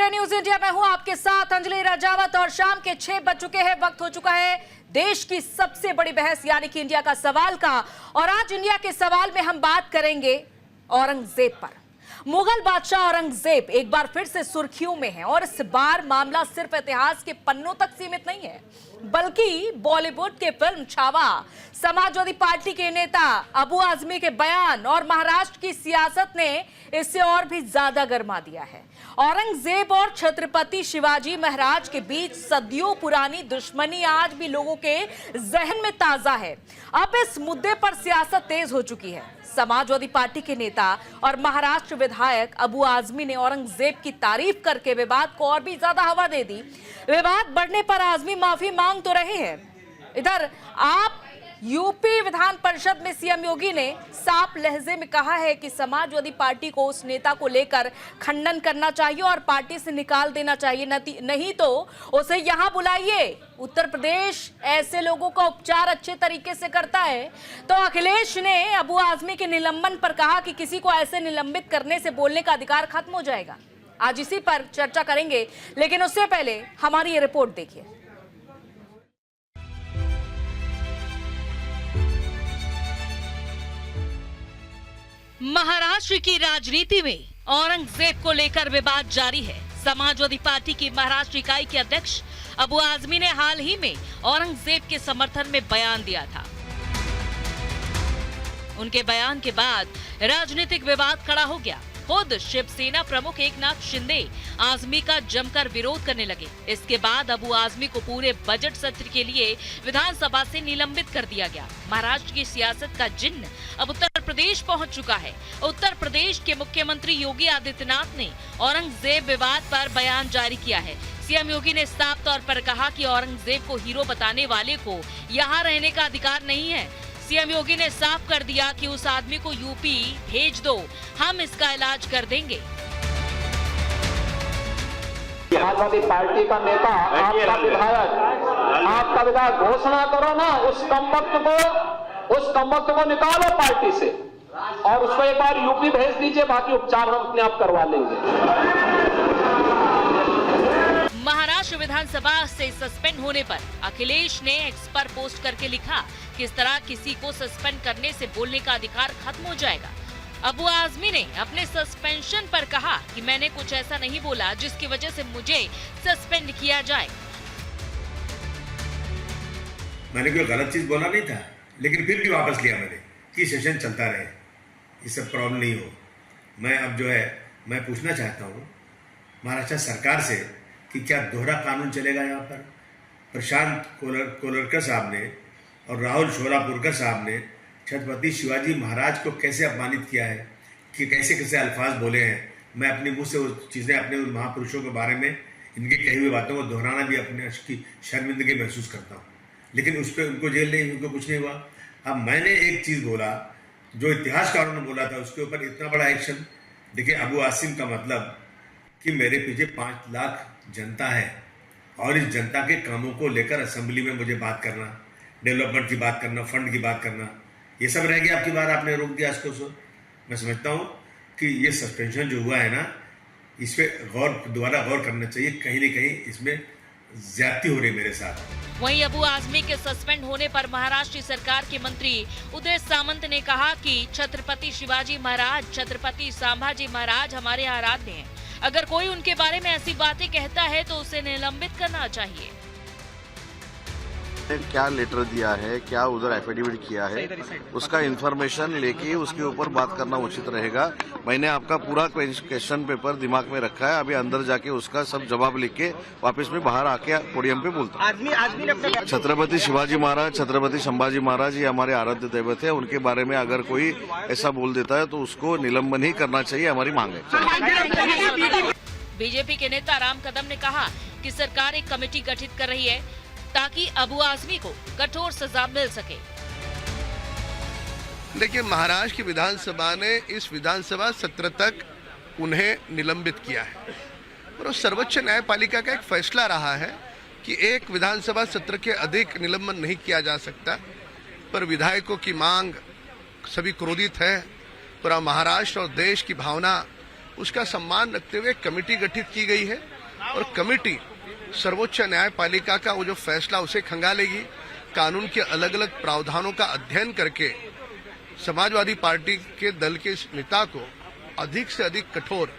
Today news India में हूं आपके साथ अंजलि राजावत और शाम के 6 बज चुके हैं। वक्त हो चुका है देश की सबसे बड़ी बहस यानी कि इंडिया का सवाल का। और आज इंडिया के सवाल में हम बात करेंगे औरंगजेब पर। मुगल बादशाह औरंगजेब एक बार फिर से सुर्खियों में है और इस बार मामला सिर्फ इतिहास के पन्नों तक सीमित नहीं है, बल्कि बॉलीवुड के फिल्म छावा, समाजवादी पार्टी के नेता अबू आजमी के बयान और महाराष्ट्र की सियासत ने इससे और भी ज्यादा गर्मा दिया है। औरंगजेब और छत्रपति शिवाजी महाराज के बीच सदियों पुरानी दुश्मनी आज भी लोगों के जहन में ताजा है। अब इस मुद्दे पर सियासत तेज हो चुकी है। समाजवादी पार्टी के नेता और महाराष्ट्र विधायक अबू आजमी ने औरंगजेब की तारीफ करके विवाद को और भी ज्यादा हवा दे दी। विवाद बढ़ने पर आजमी माफी मांग तो रहे हैं। इधर आप यूपी विधान परिषद में सीएम योगी ने साफ लहजे में कहा है कि समाजवादी पार्टी को उस नेता को लेकर खंडन करना चाहिए और पार्टी से निकाल देना चाहिए, नहीं तो उसे यहां बुलाइए। उत्तर प्रदेश ऐसे लोगों का उपचार अच्छे तरीके से करता है। तो अखिलेश ने अबू आजमी के निलंबन पर कहा कि किसी को ऐसे निलंबित करने से बोलने का अधिकार खत्म हो जाएगा। आज इसी पर चर्चा करेंगे, लेकिन उससे पहले हमारी ये रिपोर्ट देखिए। महाराष्ट्र की राजनीति में औरंगजेब को लेकर विवाद जारी है। समाजवादी पार्टी की महाराष्ट्र इकाई के अध्यक्ष अबू आजमी ने हाल ही में औरंगजेब के समर्थन में बयान दिया था। उनके बयान के बाद राजनीतिक विवाद खड़ा हो गया। खुद शिवसेना प्रमुख एकनाथ शिंदे आजमी का जमकर विरोध करने लगे। इसके बाद अबू आजमी को पूरे बजट सत्र के लिए विधानसभा से निलंबित कर दिया गया। महाराष्ट्र की सियासत का जिन्न अब उत्तर प्रदेश पहुंच चुका है। उत्तर प्रदेश के मुख्यमंत्री योगी आदित्यनाथ ने औरंगजेब विवाद पर बयान जारी किया है। सीएम योगी ने साफ तौर पर कहा कि औरंगजेब को हीरो बताने वाले को यहाँ रहने का अधिकार नहीं है। सीएम योगी ने साफ कर दिया कि उस आदमी को यूपी भेज दो, हम इसका इलाज कर देंगे। समाजवादी पार्टी का नेता, आपका विधायक घोषणा करो ना, उस कमबख्त को निकालो पार्टी से और उसको एक बार यूपी भेज दीजिए, बाकी उपचार हम अपने आप करवा लेंगे। महाराष्ट्र विधानसभा से सस्पेंड होने पर अखिलेश ने एक्स पर पोस्ट करके लिखा, किस तरह किसी को सस्पेंड करने से बोलने का अधिकार खत्म हो जाएगा। अबू आजमी ने अपने सस्पेंशन पर कहा कि मैंने कुछ ऐसा नहीं बोला जिसकी वजह से मुझे सस्पेंड किया जाए। मैंने कोई गलत चीज बोला नहीं था, लेकिन फिर भी वापस लिया मैंने कि सेशन चलता रहे, ये सब प्रॉब्लम नहीं हो। मैं अब जो है मैं पूछना चाहता हूँ महाराष्ट्र सरकार से कि क्या दोहरा कानून चलेगा यहाँ पर। प्रशांत कोलरकर साहब ने और राहुल शोलापुरकर साहब ने छत्रपति शिवाजी महाराज को कैसे अपमानित किया है, कि कैसे कैसे अल्फाज बोले हैं। मैं अपने मुंह से वो चीज़ें अपने उन महापुरुषों के बारे में इनके कही हुई बातों को दोहराना भी अपने की शर्मिंदगी महसूस करता हूँ, लेकिन उस पर उनको जेल नहीं, उनको कुछ नहीं हुआ। अब मैंने एक चीज़ बोला जो इतिहासकारों ने बोला था, उसके ऊपर इतना बड़ा एक्शन। देखिए, अबू आसिम का मतलब कि मेरे पीछे 5 लाख जनता है और इस जनता के कामों को लेकर असेंबली में मुझे बात करना, डेवलपमेंट की बात करना, फंड की बात करना, ये सब रह गया। आपकी बार आपने रोक दिया इसको। मैं समझता हूँ कि ये सस्पेंशन जो हुआ है ना, इस पर दोबारा गौर करना चाहिए। कहीं न कहीं इसमें ज्यादती हो रही मेरे साथ। वहीं अबू आजमी के सस्पेंड होने पर महाराष्ट्र सरकार के मंत्री उदय सामंत ने कहा कि छत्रपति शिवाजी महाराज, छत्रपति संभाजी महाराज हमारे आराध्य हैं। अगर कोई उनके बारे में ऐसी बातें कहता है तो उसे निलंबित करना चाहिए। क्या लेटर दिया है, क्या उधर एफिडेविट किया है, उसका इन्फॉर्मेशन लेके उसके ऊपर बात करना उचित रहेगा। मैंने आपका पूरा क्वेश्चन पेपर दिमाग में रखा है, अभी अंदर जाके उसका सब जवाब लिख के वापस में बाहर आके पोडियम पे बोलता हूँ। छत्रपति शिवाजी महाराज, छत्रपति संभाजी महाराज ये हमारे आराध्य दैवत है। उनके बारे में अगर कोई ऐसा बोल देता है तो उसको निलंबन ही करना चाहिए, हमारी मांग है। बीजेपी के नेता राम कदम ने कहा कि सरकार एक कमेटी गठित कर रही है ताकि अबू आजमी को कठोर सजा मिल सके। देखिए, महाराष्ट्र की विधानसभा ने इस विधानसभा सत्र तक उन्हें निलंबित किया है और सर्वोच्च न्यायपालिका का एक फैसला रहा है कि एक विधानसभा सत्र के अधिक निलंबन नहीं किया जा सकता। पर विधायकों की मांग, सभी क्रोधित है। पूरा महाराष्ट्र और देश की भावना, उसका सम्मान रखते हुए कमेटी गठित की गई है। और कमेटी सर्वोच्च न्यायपालिका का वो जो फैसला उसे खंगालेगी, कानून के अलग अलग प्रावधानों का अध्ययन करके समाजवादी पार्टी के दल के इस नेता को अधिक से अधिक कठोर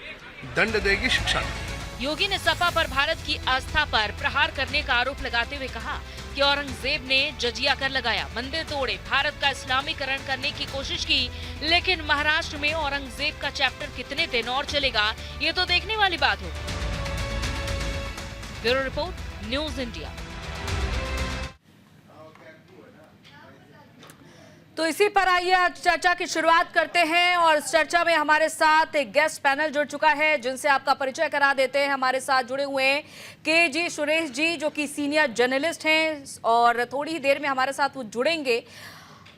दंड देगी, शिक्षा देगी। योगी ने सपा पर भारत की आस्था पर प्रहार करने का आरोप लगाते हुए कहा कि औरंगजेब ने जजिया कर लगाया, मंदिर तोड़े, भारत का इस्लामीकरण करने की कोशिश की, लेकिन महाराष्ट्र में औरंगजेब का चैप्टर कितने दिन और चलेगा, ये तो देखने वाली बात होगी। Bureau report, news India. तो इसी पर आइए आज चर्चा की शुरुआत करते हैं और इस चर्चा में हमारे साथ एक गेस्ट पैनल जुड़ चुका है जिनसे आपका परिचय करा देते हैं। हमारे साथ जुड़े हुए हैं के जी सुरेश जी जो कि सीनियर जर्नलिस्ट हैं और थोड़ी ही देर में हमारे साथ वो जुड़ेंगे।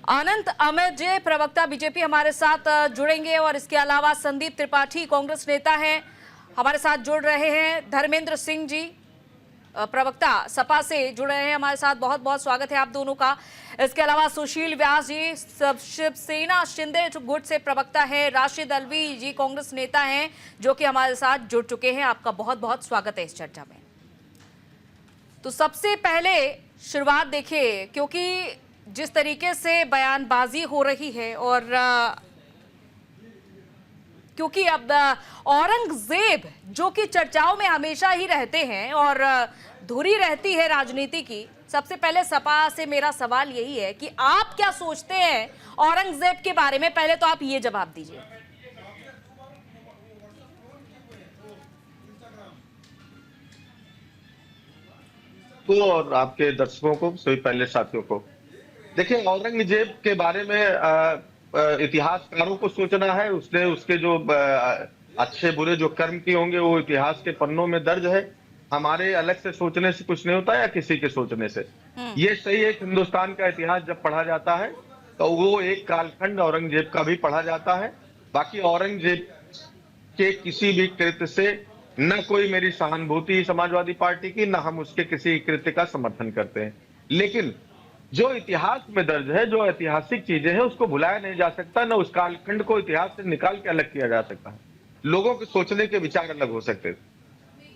अनंत अमरजे प्रवक्ता बीजेपी हमारे साथ जुड़ेंगे और इसके अलावा संदीप त्रिपाठी कांग्रेस नेता हैं हमारे साथ जुड़ रहे हैं। धर्मेंद्र सिंह जी प्रवक्ता सपा से जुड़ रहे हैं हमारे साथ, बहुत बहुत स्वागत है आप दोनों का। इसके अलावा सुशील व्यास जी शिवसेना शिंदे गुट से प्रवक्ता है, राशिद अलवी जी कांग्रेस नेता हैं जो कि हमारे साथ जुड़ चुके हैं, आपका बहुत बहुत स्वागत है इस चर्चा में। तो सबसे पहले शुरुआत देखिए, क्योंकि जिस तरीके से बयानबाजी हो रही है और क्योंकि अब औरंगजेब जो कि चर्चाओं में हमेशा ही रहते हैं और धुरी रहती है राजनीति की, सबसे पहले सपा से मेरा सवाल यही है कि आप क्या सोचते हैं औरंगजेब के बारे में, पहले तो आप ये जवाब दीजिए। तो और आपके दर्शकों को, सभी पहले साथियों को, देखिए औरंगजेब के बारे में इतिहासकारों को सोचना है। उसने उसके जो अच्छे बुरे जो कर्म किए होंगे वो इतिहास के पन्नों में दर्ज है। हमारे अलग से सोचने से कुछ नहीं होता या किसी के सोचने से। ये सही है, हिंदुस्तान का इतिहास जब पढ़ा जाता है तो वो एक कालखंड औरंगजेब का भी पढ़ा जाता है। बाकी औरंगजेब के किसी भी कृत्य से न कोई मेरी सहानुभूति समाजवादी पार्टी की, न हम उसके किसी कृत्य का समर्थन करते हैं। लेकिन जो इतिहास में दर्ज है, जो ऐतिहासिक चीजें हैं, उसको भुलाया नहीं जा सकता, न उस कालखंड को इतिहास से निकाल के अलग किया जा सकता है। लोगों के सोचने के विचार अलग हो सकते थे।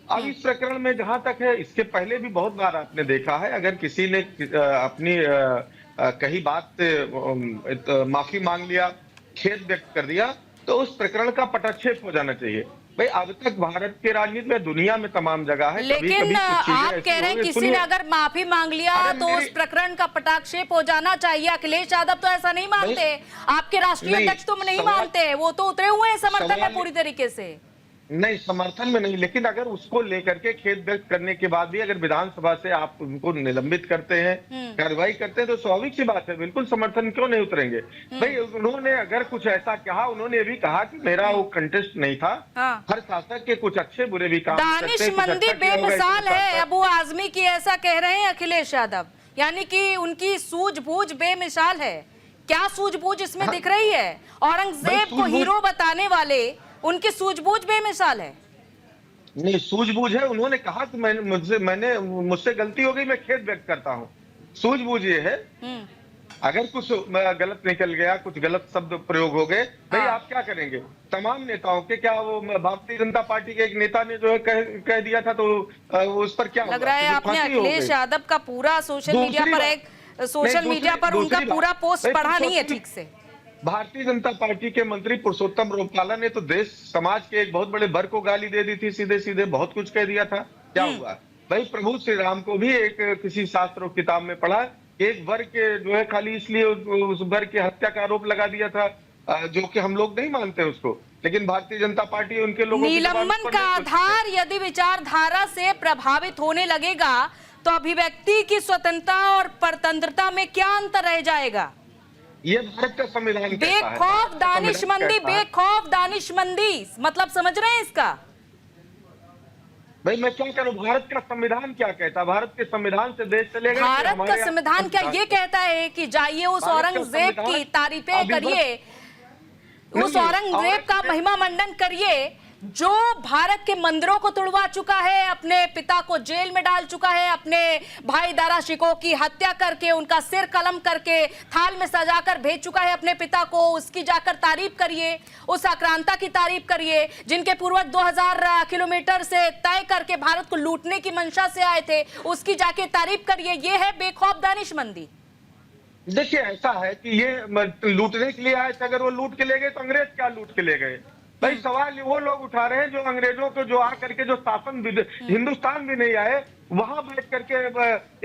अब इस प्रकरण में जहां तक है, इसके पहले भी बहुत बार आपने देखा है, अगर किसी ने अपनी कही बात से माफी मांग लिया, खेद व्यक्त कर दिया, तो उस प्रकरण का पटाक्षेप हो जाना चाहिए। भाई अब तक भारत के राजनीति में, दुनिया में तमाम जगह है, लेकिन आप कह रहे हैं किसी ने अगर माफी मांग लिया तो उस प्रकरण का पटाक्षेप हो जाना चाहिए। अखिलेश यादव तो ऐसा नहीं मानते, आपके राष्ट्रीय अध्यक्ष तो नहीं मानते, वो तो उतरे हुए हैं समर्थन में पूरी तरीके से। नहीं, समर्थन में नहीं, लेकिन अगर उसको लेकर के खेद व्यक्त करने के बाद भी अगर विधानसभा से आप उनको निलंबित करते हैं, कार्रवाई करते हैं, तो स्वाभाविक सी बात है, बिल्कुल समर्थन क्यों नहीं उतरेंगे। भाई उन्होंने अगर कुछ ऐसा कहा, उन्होंने ये भी कहा कि मेरा वो कंटेस्ट नहीं था। हर शासक के कुछ अच्छे बुरे भी काम दानिशमंदी बेमिसाल है अबू आजमी की, ऐसा कह रहे हैं अखिलेश यादव, यानी कि उनकी सूझबूझ बेमिसाल है। क्या सूझबूझ इसमें दिख रही है? औरंगजेब को हीरो बताने वाले उनकी सूझबूझ बेमिसाल है। नहीं, सूझबूझ है। उन्होंने कहा कि मुझसे गलती हो गई, मैं खेद व्यक्त करता हूँ। सूझबूझ ये है, अगर कुछ गलत निकल गया, कुछ गलत शब्द प्रयोग हो गए, भाई आप क्या करेंगे? तमाम नेताओं के, क्या वो भारतीय जनता पार्टी के एक नेता ने जो है कह दिया था, तो उस पर क्या लग रहा है? आपने अखिलेश यादव का पूरा सोशल मीडिया पर उनका पूरा पोस्ट पढ़ा नहीं है ठीक से। भारतीय जनता पार्टी के मंत्री पुरुषोत्तम रूपाला ने तो देश समाज के एक बहुत बड़े वर्ग को गाली दे दी थी, सीधे सीधे बहुत कुछ कह दिया था। क्या हुआ? भाई प्रभु श्री राम को भी एक किसी शास्त्र किताब में पढ़ा, एक वर्ग के जो है खाली इसलिए उस वर्ग की हत्या का आरोप लगा दिया था, जो कि हम लोग नहीं मानते उसको, लेकिन भारतीय जनता पार्टी उनके लोगों निलंबन का आधार यदि विचारधारा से प्रभावित होने लगेगा तो अभिव्यक्ति की स्वतंत्रता और परतंत्रता में क्या अंतर रह जाएगा? ये भारत का संविधान कहता है। बेखौफ दानिशमंदी, बेखौफ दानिशमंदी, मतलब समझ रहे हैं इसका? भाई मैं क्या करूं? भारत का संविधान क्या कहता है? भारत के संविधान से देश चलेगा। भारत का संविधान क्या ये कहता है कि जाइए उस औरंगजेब की तारीफें करिए, उस औरंगजेब का महिमा मंडन करिए जो भारत के मंदिरों को तुड़वा चुका है, अपने पिता को जेल में डाल चुका है, अपने भाई दारा शिकोह की हत्या करके उनका सिर कलम करके थाल में सजाकर भेज चुका है अपने पिता को, उसकी जाकर तारीफ करिए, उस आक्रांता की तारीफ करिए जिनके पूर्वज 2000 किलोमीटर से तय करके भारत को लूटने की मंशा से आए थे, उसकी जाके तारीफ करिए। ये है बेखौफ दानिशमंदी। देखिए ऐसा है कि ये लूटने के लिए आए थे, अगर वो लूट के ले गए तो अंग्रेज क्या लूट के ले गए? भाई सवाल वो लोग उठा रहे हैं जो अंग्रेजों को जो आकर के जो शासन हिंदुस्तान भी नहीं आए, वहां बैठ करके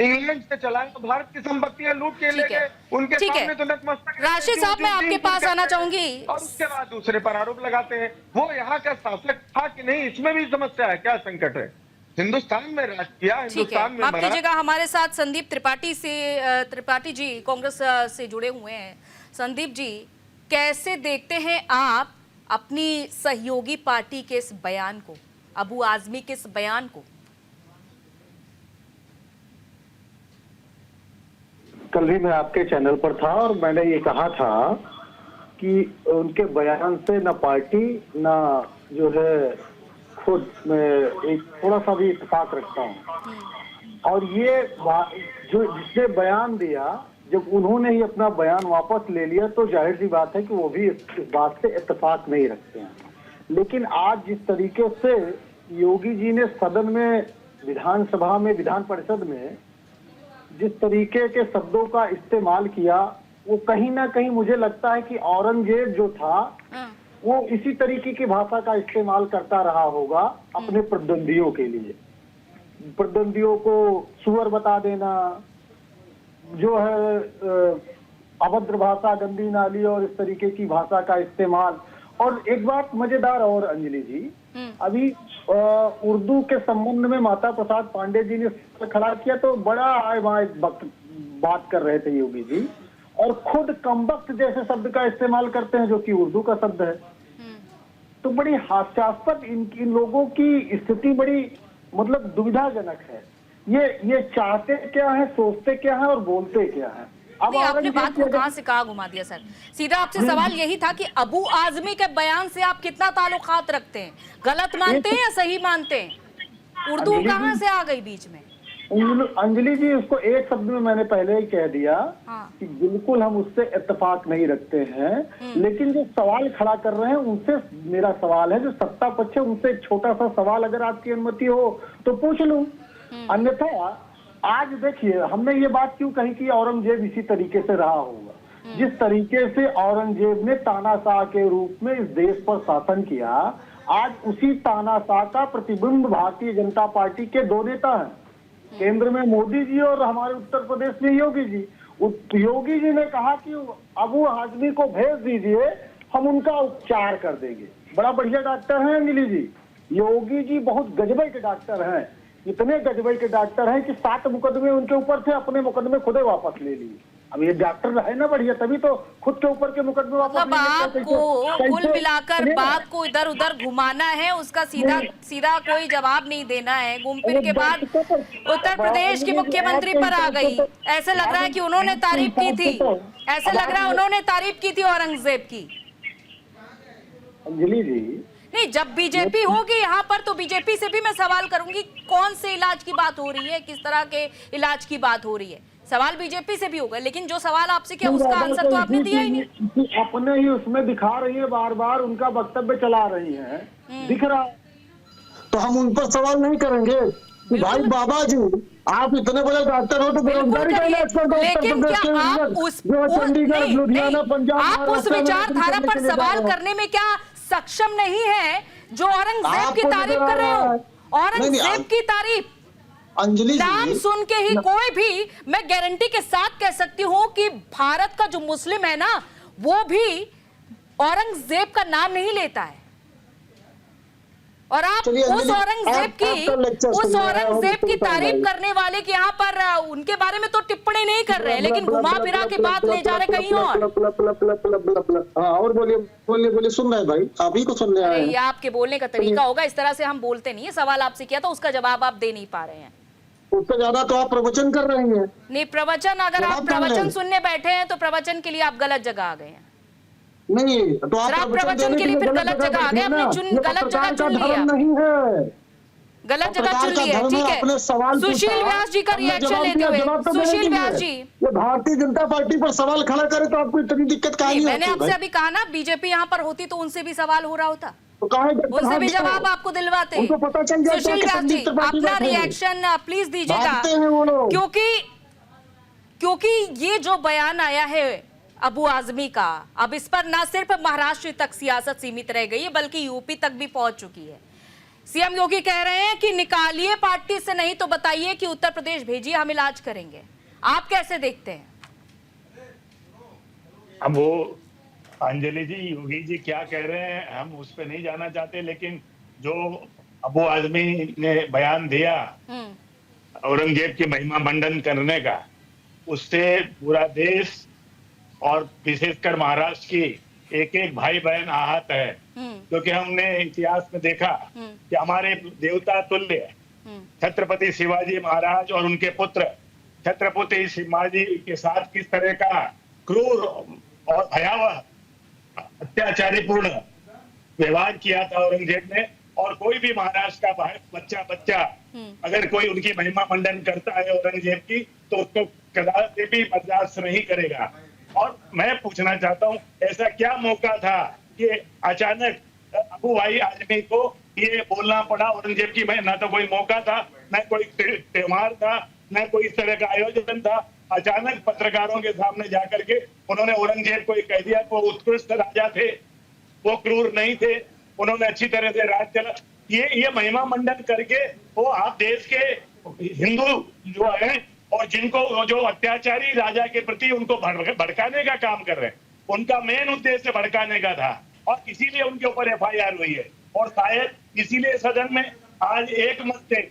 इंग्लैंड से चलाए तो भारत की संपत्तियां लूट के ले गए, उनके सामने तो नतमस्तक। राशिद साहब, मैं आपके पास आना चाहूंगी और उसके बाद दूसरे पर आरोप लगाते हैं। वो यहाँ का शासक था कि नहीं, इसमें भी समस्या है, क्या संकट है? हिंदुस्तान में राज किया, हिंदुस्तान में माफ कीजिएगा, हमारे साथ संदीप त्रिपाठी जी कांग्रेस से जुड़े हुए हैं। संदीप जी, कैसे देखते हैं आप अपनी सहयोगी पार्टी के इस बयान को, अबू आजमी के इस बयान को? कल ही मैं आपके चैनल पर था और मैंने ये कहा था कि उनके बयान से ना पार्टी ना जो है खुद मैं एक थोड़ा सा भी इत्तेफाक रखता हूँ। और ये जो जिसने बयान दिया, जब उन्होंने ही अपना बयान वापस ले लिया तो जाहिर सी बात है कि वो भी इस बात से इत्तेफाक नहीं रखते हैं। लेकिन आज जिस तरीके से योगी जी ने सदन में, विधानसभा में, विधान परिषद में जिस तरीके के शब्दों का इस्तेमाल किया, वो कहीं ना कहीं मुझे लगता है कि औरंगजेब जो था वो इसी तरीके की भाषा का इस्तेमाल करता रहा होगा अपने प्रतिद्वंदियों के लिए। प्रतिद्वंदियों को सुअर बता देना, जो है अभद्र भाषा, गंदी नाली और इस तरीके की भाषा का इस्तेमाल। और एक बात मजेदार और अंजलि जी, अभी उर्दू के संबंध में माता प्रसाद पांडे जी ने खड़ा किया तो बड़ा आए बात कर रहे थे योगी जी, और खुद कमबख्त जैसे शब्द का इस्तेमाल करते हैं जो कि उर्दू का शब्द है। तो बड़ी हास्यास्पद इन लोगों की स्थिति बड़ी मतलब दुविधाजनक है। ये चाहते क्या है, सोचते क्या है और बोलते क्या है। अब आपने बात को कहां से कहां घुमा दिया सर। सीधा आपसे सवाल यही था कि अबू आजमी के बयान से आप कितना ताल्लुकात रखते हैं, गलत मानते हैं या सही मानते हैं? उर्दू कहां से आ गई बीच में? अंजलि जी, उसको एक शब्द में मैंने पहले ही कह दिया कि बिल्कुल हम उससे इत्तेफाक नहीं रखते हैं। लेकिन जो सवाल खड़ा कर रहे हैं उनसे मेरा सवाल है, जो सत्ता पक्ष है उनसे एक छोटा सा सवाल अगर आपकी अनुमति हो तो पूछ लूं। अन्यथा आज देखिए, हमने ये बात क्यों कही कि औरंगजेब इसी तरीके से रहा होगा। जिस तरीके से औरंगजेब ने तानाशाह के रूप में इस देश पर शासन किया, आज उसी तानाशाह का प्रतिबिंब भारतीय जनता पार्टी के दो नेता हैं, केंद्र में मोदी जी और हमारे उत्तर प्रदेश में योगी जी। योगी जी ने कहा कि अबू आजमी को भेज दीजिए, हम उनका उपचार कर देंगे। बड़ा बढ़िया डॉक्टर हैं अंजलि जी। योगी जी बहुत गजबे के डॉक्टर हैं, इतने गजबे के डॉक्टर हैं कि 7 मुकदमे उनके ऊपर थे, अपने मुकदमे खुद वापस ले लिए। अब ये डॉक्टर है ना बढ़िया, तभी तो खुद के ऊपर के मुकदमे वापस ले लिए। आपको कुल मिलाकर बात को इधर उधर घुमाना है, उसका सीधा कोई जवाब नहीं देना है। घूम फिर के बाद उत्तर प्रदेश के मुख्यमंत्री पर आ गई। ऐसे लग रहा है कि उन्होंने तारीफ की थी, ऐसे लग रहा है उन्होंने तारीफ की थी औरंगजेब की। अंजलि जी नहीं, जब बीजेपी होगी यहाँ पर तो बीजेपी से भी मैं सवाल करूंगी, कौन से इलाज की बात हो रही है, किस तरह के इलाज की बात हो रही है। सवाल बीजेपी से भी होगा, लेकिन जो सवाल आपसे किया उसका आंसर तो आपने दिया ही नहीं। अपने ही उसमें दिखा रही है, बार बार उनका वक्तव्य चला रही है, दिख रहा है, तो हम उन पर सवाल नहीं करेंगे। भाई बाबा जी, आप इतने बड़े डॉक्टर हो तो बेरोजगारी का इलाज कर दो। लेकिन क्या आप चंडीगढ़, लुधियाना, पंजाब, आप उस विचारधारा पर सवाल करने में क्या सक्षम नहीं है जो औरंगजेब की तारीफ कर रहे हो? औरंगजेब की तारीफ अंजलि नाम सुन के ही कोई भी, मैं गारंटी के साथ कह सकती हूँ कि भारत का जो मुस्लिम है ना, वो भी औरंगजेब का नाम नहीं लेता है। और आप उस औरंगजेब की तारीफ करने वाले के यहाँ पर उनके बारे में तो टिप्पणी नहीं कर रहे हैं, लेकिन घुमा फिरा के बात ले जा रहे कहीं और। और बोलिए, सुन रहे हैं भाई, आप ही को सुन रहे हैं। ये आपके बोलने का तरीका होगा, इस तरह से हम बोलते नहीं है। सवाल आपसे किया था, उसका जवाब आप दे नहीं पा रहे हैं। उससे ज्यादा तो आप प्रवचन कर रही हैं। नहीं, प्रवचन, अगर आप प्रवचन सुनने बैठे हैं तो प्रवचन के लिए आप गलत जगह आ गए हैं। नहीं तो आप शराब प्रवचन के लिए फिर गलत जगह आ गए, आपने गलत जगह चुन लिया, नहीं है, गलत जगह चुन लिया, ठीक है। अपने सवाल सुशील व्यास जी का रिएक्शन लेते हुए, सुशील व्यास जी, ये भारतीय जनता पार्टी पर सवाल खड़ा करे तो आपको इतनी दिक्कत कहाँ नहीं मैंने आपसे अभी कहा ना, बीजेपी यहाँ पर होती तो उनसे भी सवाल हो रहा होता, तो उनसे भी जवाब आपको दिलवाते। उनको पता चल जाता सुशील व्यास जी, अपना रिएक्शन प्लीज दीजिएगा, क्योंकि ये जो बयान आया है अबू आजमी का, अब इस पर ना सिर्फ महाराष्ट्र तक सियासत सीमित रह गई है बल्कि यूपी तक भी पहुंच चुकी है। सीएम योगी कह रहे हैं कि निकालिए पार्टी से, नहीं तो बताइए कि उत्तर प्रदेश भेजिए, हम इलाज करेंगे। आप कैसे देखते हैं? अब वो अंजलि जी, योगी जी क्या कह रहे हैं हम उस पर नहीं जाना चाहते, लेकिन जो अबू आजमी ने बयान दिया औरंगजेब की महिमा मंडन करने का, उससे पूरा देश और विशेषकर महाराष्ट्र की एक एक भाई बहन आहत है, क्योंकि हमने इतिहास में देखा कि हमारे देवता तुल्य छत्रपति शिवाजी महाराज और उनके पुत्र छत्रपति शिवाजी के साथ किस तरह का क्रूर और भयावह अत्याचारीपूर्ण व्यवहार किया था औरंगजेब ने। और कोई भी महाराष्ट्र का बच्चा अगर कोई उनकी महिमा मंडन करता है औरंगजेब की, तो उसको कदापि भी बर्दाश्त नहीं करेगा। और मैं पूछना चाहता हूँ, ऐसा क्या मौका था कि अचानक अबू भाई आजमी को ये बोलना पड़ा औरंगजेब की? ना तो कोई मौका था, न कोई त्योहार था, न कोई इस तरह का आयोजन था। अचानक पत्रकारों के सामने जाकर के उन्होंने औरंगजेब को कह दिया वो उत्कृष्ट राजा थे, वो क्रूर नहीं थे, उन्होंने अच्छी तरह से राज चला। ये महिमा मंडन करके वो आप देश के हिंदू जो है और जिनको जो अत्याचारी राजा के प्रति उनको भड़काने का काम कर रहे हैं, उनका मेन उद्देश्य भड़काने का था और इसीलिए उनके ऊपर एफआईआर हुई है। और शायद इसीलिए सदन में आज एक मत से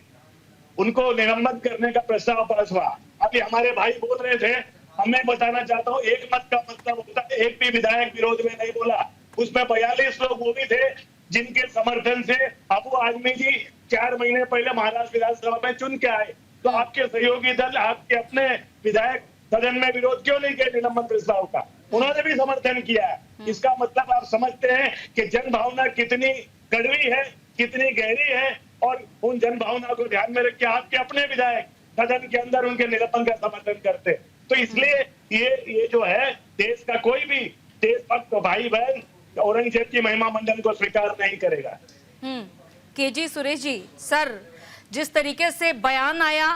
उनको निलंबित करने का प्रस्ताव पास हुआ। अभी हमारे भाई बोल रहे थे, हमें बताना चाहता हूँ, एक मत का मतलब होता है एक भी विधायक विरोध में नहीं बोला। उसमें 42 लोग वो भी थे जिनके समर्थन से अबू आजमी जी 4 महीने पहले महाराष्ट्र विधानसभा में चुन के आए। तो आपके सहयोगी दल, आपके अपने विधायक सदन में विरोध क्यों नहीं किया निलंबन प्रस्ताव का? उन्होंने भी समर्थन किया है। इसका मतलब आप समझते हैं कि जन भावना कितनी कड़वी है, कितनी गहरी है। और उन जन भावना को ध्यान में रख के आपके अपने विधायक सदन के अंदर उनके निलंबन का समर्थन करते। तो इसलिए ये जो है देश का कोई भी देशभक्त भाई बहन औरंगजेब की महिमा मंडन को स्वीकार नहीं करेगा। केजी सुरेश जी, सर जिस तरीके से बयान आया,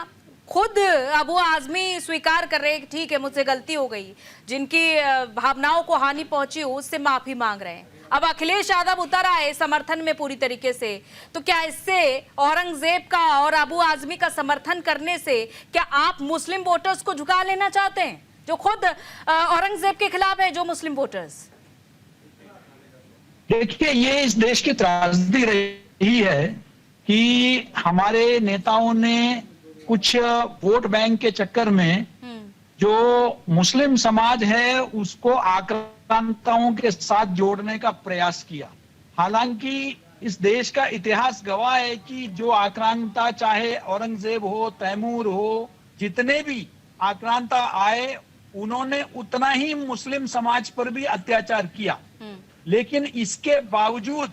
खुद अबू आजमी स्वीकार कर रहे हैं, ठीक है मुझसे गलती हो गई, जिनकी भावनाओं को हानि पहुंची उससे माफी मांग रहे हैं। अब अखिलेश यादव उतर आए समर्थन में पूरी तरीके से, तो क्या इससे औरंगजेब का और अबू आजमी का समर्थन करने से क्या आप मुस्लिम वोटर्स को झुका लेना चाहते हैं, जो खुद औरंगजेब के खिलाफ है, जो मुस्लिम वोटर्स? देखिए, ये इस देश की त्रासदी रही है कि हमारे नेताओं ने कुछ वोट बैंक के चक्कर में जो मुस्लिम समाज है उसको आक्रांताओं के साथ जोड़ने का प्रयास किया। हालांकि इस देश का इतिहास गवाह है कि जो आक्रांता, चाहे औरंगजेब हो, तैमूर हो, जितने भी आक्रांता आए, उन्होंने उतना ही मुस्लिम समाज पर भी अत्याचार किया। लेकिन इसके बावजूद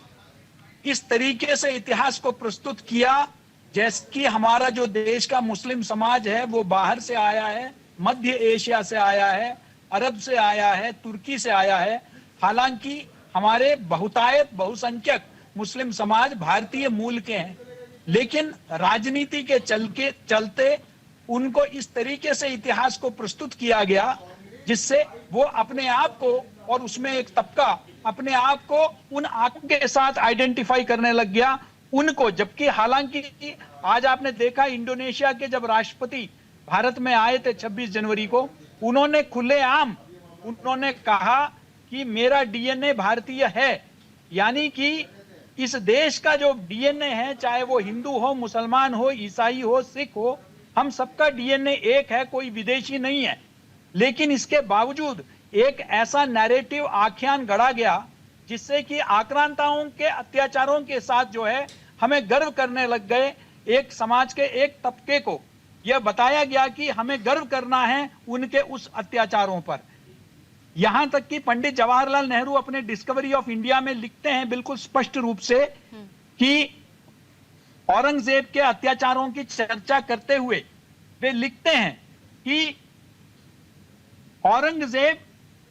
इस तरीके से इतिहास को प्रस्तुत किया जैसे कि हमारा जो देश का मुस्लिम समाज है वो बाहर से आया है, मध्य एशिया से आया है, अरब से आया है, तुर्की से आया है। हालांकि हमारे बहुतायत बहुसंख्यक मुस्लिम समाज भारतीय मूल के हैं, लेकिन राजनीति के चलते उनको इस तरीके से इतिहास को प्रस्तुत किया गया जिससे वो अपने आप को और उसमें एक तबका अपने आप को उन आंखों के साथ आइडेंटिफाई करने लग गया उनको। जबकि हालांकि आज आपने देखा इंडोनेशिया के जब राष्ट्रपति भारत में आए थे 26 जनवरी को, उन्होंने खुलेआम उन्होंने कहा कि मेरा डीएनए भारतीय है। यानी कि इस देश का जो डीएनए है, चाहे वो हिंदू हो, मुसलमान हो, ईसाई हो, सिख हो, हम सबका डीएनए एक है, कोई विदेशी नहीं है। लेकिन इसके बावजूद एक ऐसा नैरेटिव आख्यान गढ़ा गया जिससे कि आक्रांताओं के अत्याचारों के साथ जो है हमें गर्व करने लग गए। एक समाज के एक तबके को यह बताया गया कि हमें गर्व करना है उनके उस अत्याचारों पर। यहां तक कि पंडित जवाहरलाल नेहरू अपने डिस्कवरी ऑफ इंडिया में लिखते हैं बिल्कुल स्पष्ट रूप से कि औरंगजेब के अत्याचारों की चर्चा करते हुए वे लिखते हैं कि औरंगजेब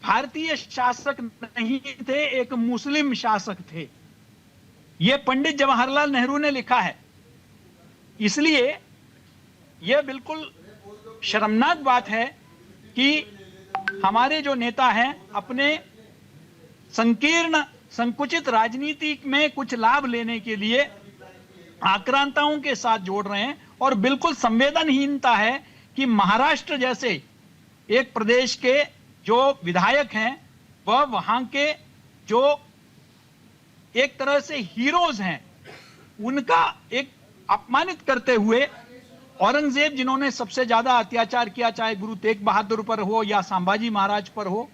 भारतीय शासक नहीं थे, एक मुस्लिम शासक थे। यह पंडित जवाहरलाल नेहरू ने लिखा है। इसलिए यह बिल्कुल शर्मनाक बात है कि हमारे जो नेता हैं अपने संकीर्ण संकुचित राजनीति में कुछ लाभ लेने के लिए आक्रांताओं के साथ जोड़ रहे हैं, और बिल्कुल संवेदनहीनता है कि महाराष्ट्र जैसे एक प्रदेश के जो विधायक हैं वह वहां के जो एक तरह से हीरोज हैं उनका एक अपमानित करते हुए औरंगजेब जिन्होंने सबसे ज्यादा अत्याचार किया, चाहे गुरु तेग बहादुर पर हो या संभाजी महाराज पर हो,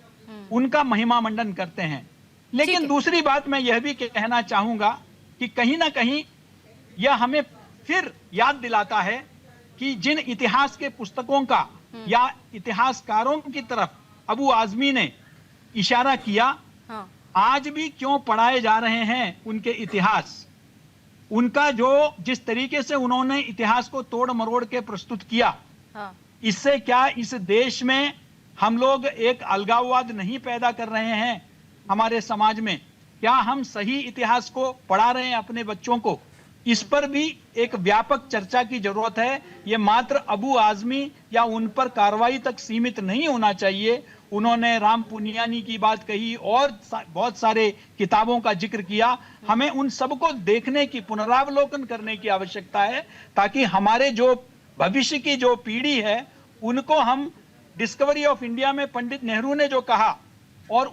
उनका महिमा मंडन करते हैं। लेकिन दूसरी बात मैं यह भी कहना चाहूंगा कि कहीं ना कहीं यह हमें फिर याद दिलाता है कि जिन इतिहास के पुस्तकों का या इतिहासकारों की तरफ अबू आजमी ने इशारा किया, आज भी क्यों पढ़ाए जा रहे हैं उनके इतिहास। उनका जो जिस तरीके से उन्होंने इतिहास को तोड़ मरोड़ के प्रस्तुत किया, इससे क्या इस देश में हम लोग एक अलगाववाद नहीं पैदा कर रहे हैं हमारे समाज में? क्या हम सही इतिहास को पढ़ा रहे हैं अपने बच्चों को? इस पर भी एक व्यापक चर्चा की जरूरत है। ये मात्र अबू आजमी या उन पर कार्रवाई तक सीमित नहीं होना चाहिए। उन्होंने राम पुनियानी की बात कही और बहुत सारे किताबों का जिक्र किया। हमें उन सबको देखने की, पुनरावलोकन करने की आवश्यकता है ताकि हमारे जो भविष्य की जो पीढ़ी है उनको हम डिस्कवरी ऑफ इंडिया में पंडित नेहरू ने जो कहा और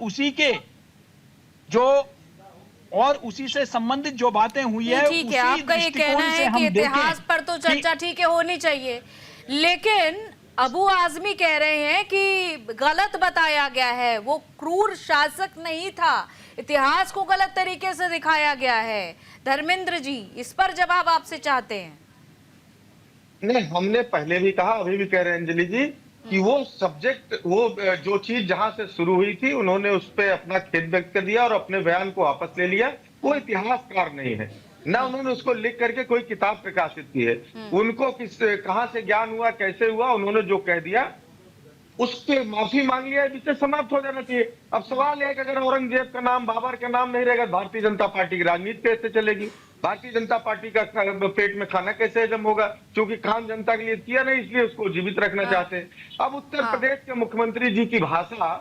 उसी से संबंधित जो बातें हुई है, ठीक है, आपका ये कहना है कि इतिहास पर तो चर्चा ठीक है होनी चाहिए, लेकिन अबू आजमी कह रहे हैं कि गलत बताया गया है, वो क्रूर शासक नहीं था, इतिहास को गलत तरीके से दिखाया गया है। धर्मेंद्र जी, इस पर जवाब आपसे चाहते हैं। नहीं, हमने पहले भी कहा, अभी भी कह रहे हैं अंजलि जी कि वो सब्जेक्ट, वो जो चीज जहां से शुरू हुई थी उन्होंने उस पर अपना खेद व्यक्त कर दिया और अपने बयान को वापस ले लिया। वो इतिहासकार नहीं है, ना उन्होंने उसको लिख करके कोई किताब प्रकाशित की है। उनको कहां से ज्ञान हुआ, कैसे हुआ, उन्होंने जो कह दिया उस पर माफी मांग लिया, विषय समाप्त हो जाना चाहिए। अब सवाल है कि अगर औरंगजेब का नाम, बाबर का नाम नहीं रहेगा, भारतीय जनता पार्टी की राजनीति कैसे चलेगी? भारतीय जनता पार्टी का पेट में खाना कैसे हजम होगा? क्योंकि काम जनता के लिए किया नहीं, इसलिए उसको जीवित रखना चाहते हैं। अब उत्तर प्रदेश के मुख्यमंत्री जी की भाषा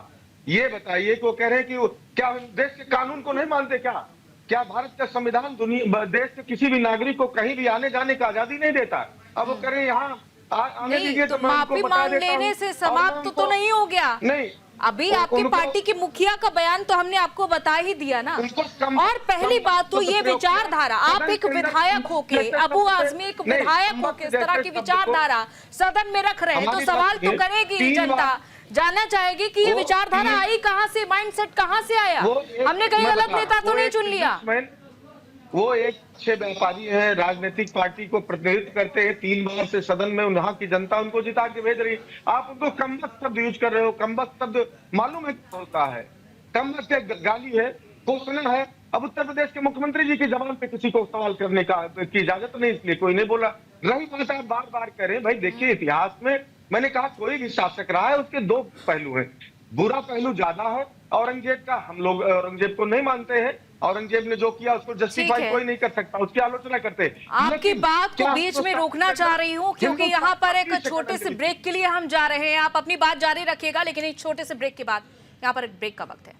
ये बताइए कि वो कह रहे हैं कि क्या देश के कानून को नहीं मानते? क्या भारत का संविधान देश के किसी भी नागरिक को कहीं भी आने जाने की आजादी नहीं देता? अब वो कह रहे हैं यहाँ आने दीजिए, तो माफी मांग लेने से समाप्त तो नहीं हो गया। नहीं, अभी आपकी पार्टी की मुखिया का बयान तो हमने आपको बता ही दिया ना। और पहली बात तो ये विचारधारा, आप एक विधायक होके, अबू आजमी एक विधायक होके इस तरह की विचारधारा सदन में रख रहे हैं, तो सवाल तो करेगी जनता, जानना चाहेगी कि ये विचारधारा आई कहां से, माइंडसेट कहां से आया। हमने कहीं गलत नेता तो नहीं चुन लिया। वो एक अच्छे व्यापारी हैं, राजनीतिक पार्टी को प्रतिनिधित्व करते हैं, 3 बार से सदन में वहां की जनता उनको जिता के भेज रही है। आप उनको कमबख्त शब्द यूज कर रहे हो। कमबख्त शब्द मालूम है क्या होता है? कमबख्त एक गाली है, कोसना है। अब उत्तर प्रदेश के मुख्यमंत्री जी की जबान पे किसी को सवाल करने की इजाजत नहीं, इसलिए कोई नहीं बोला। रही बात आप बार बार करें, भाई देखिए इतिहास में मैंने कहा कोई भी शासक रहा है उसके 2 पहलू हैं। बुरा पहलू ज्यादा है औरंगजेब का, हम लोग औरंगजेब को नहीं मानते हैं। औरंगजेब ने जो किया उसको जस्टिफाई कोई नहीं कर सकता, उसकी आलोचना करते हैं। आपकी बात को बीच में रोकना चाह रही हूँ क्योंकि यहाँ पर एक छोटे से ब्रेक के लिए हम जा रहे हैं। आप अपनी बात जारी रखिएगा, लेकिन एक छोटे से ब्रेक के बाद यहाँ पर एक ब्रेक का वक्त है।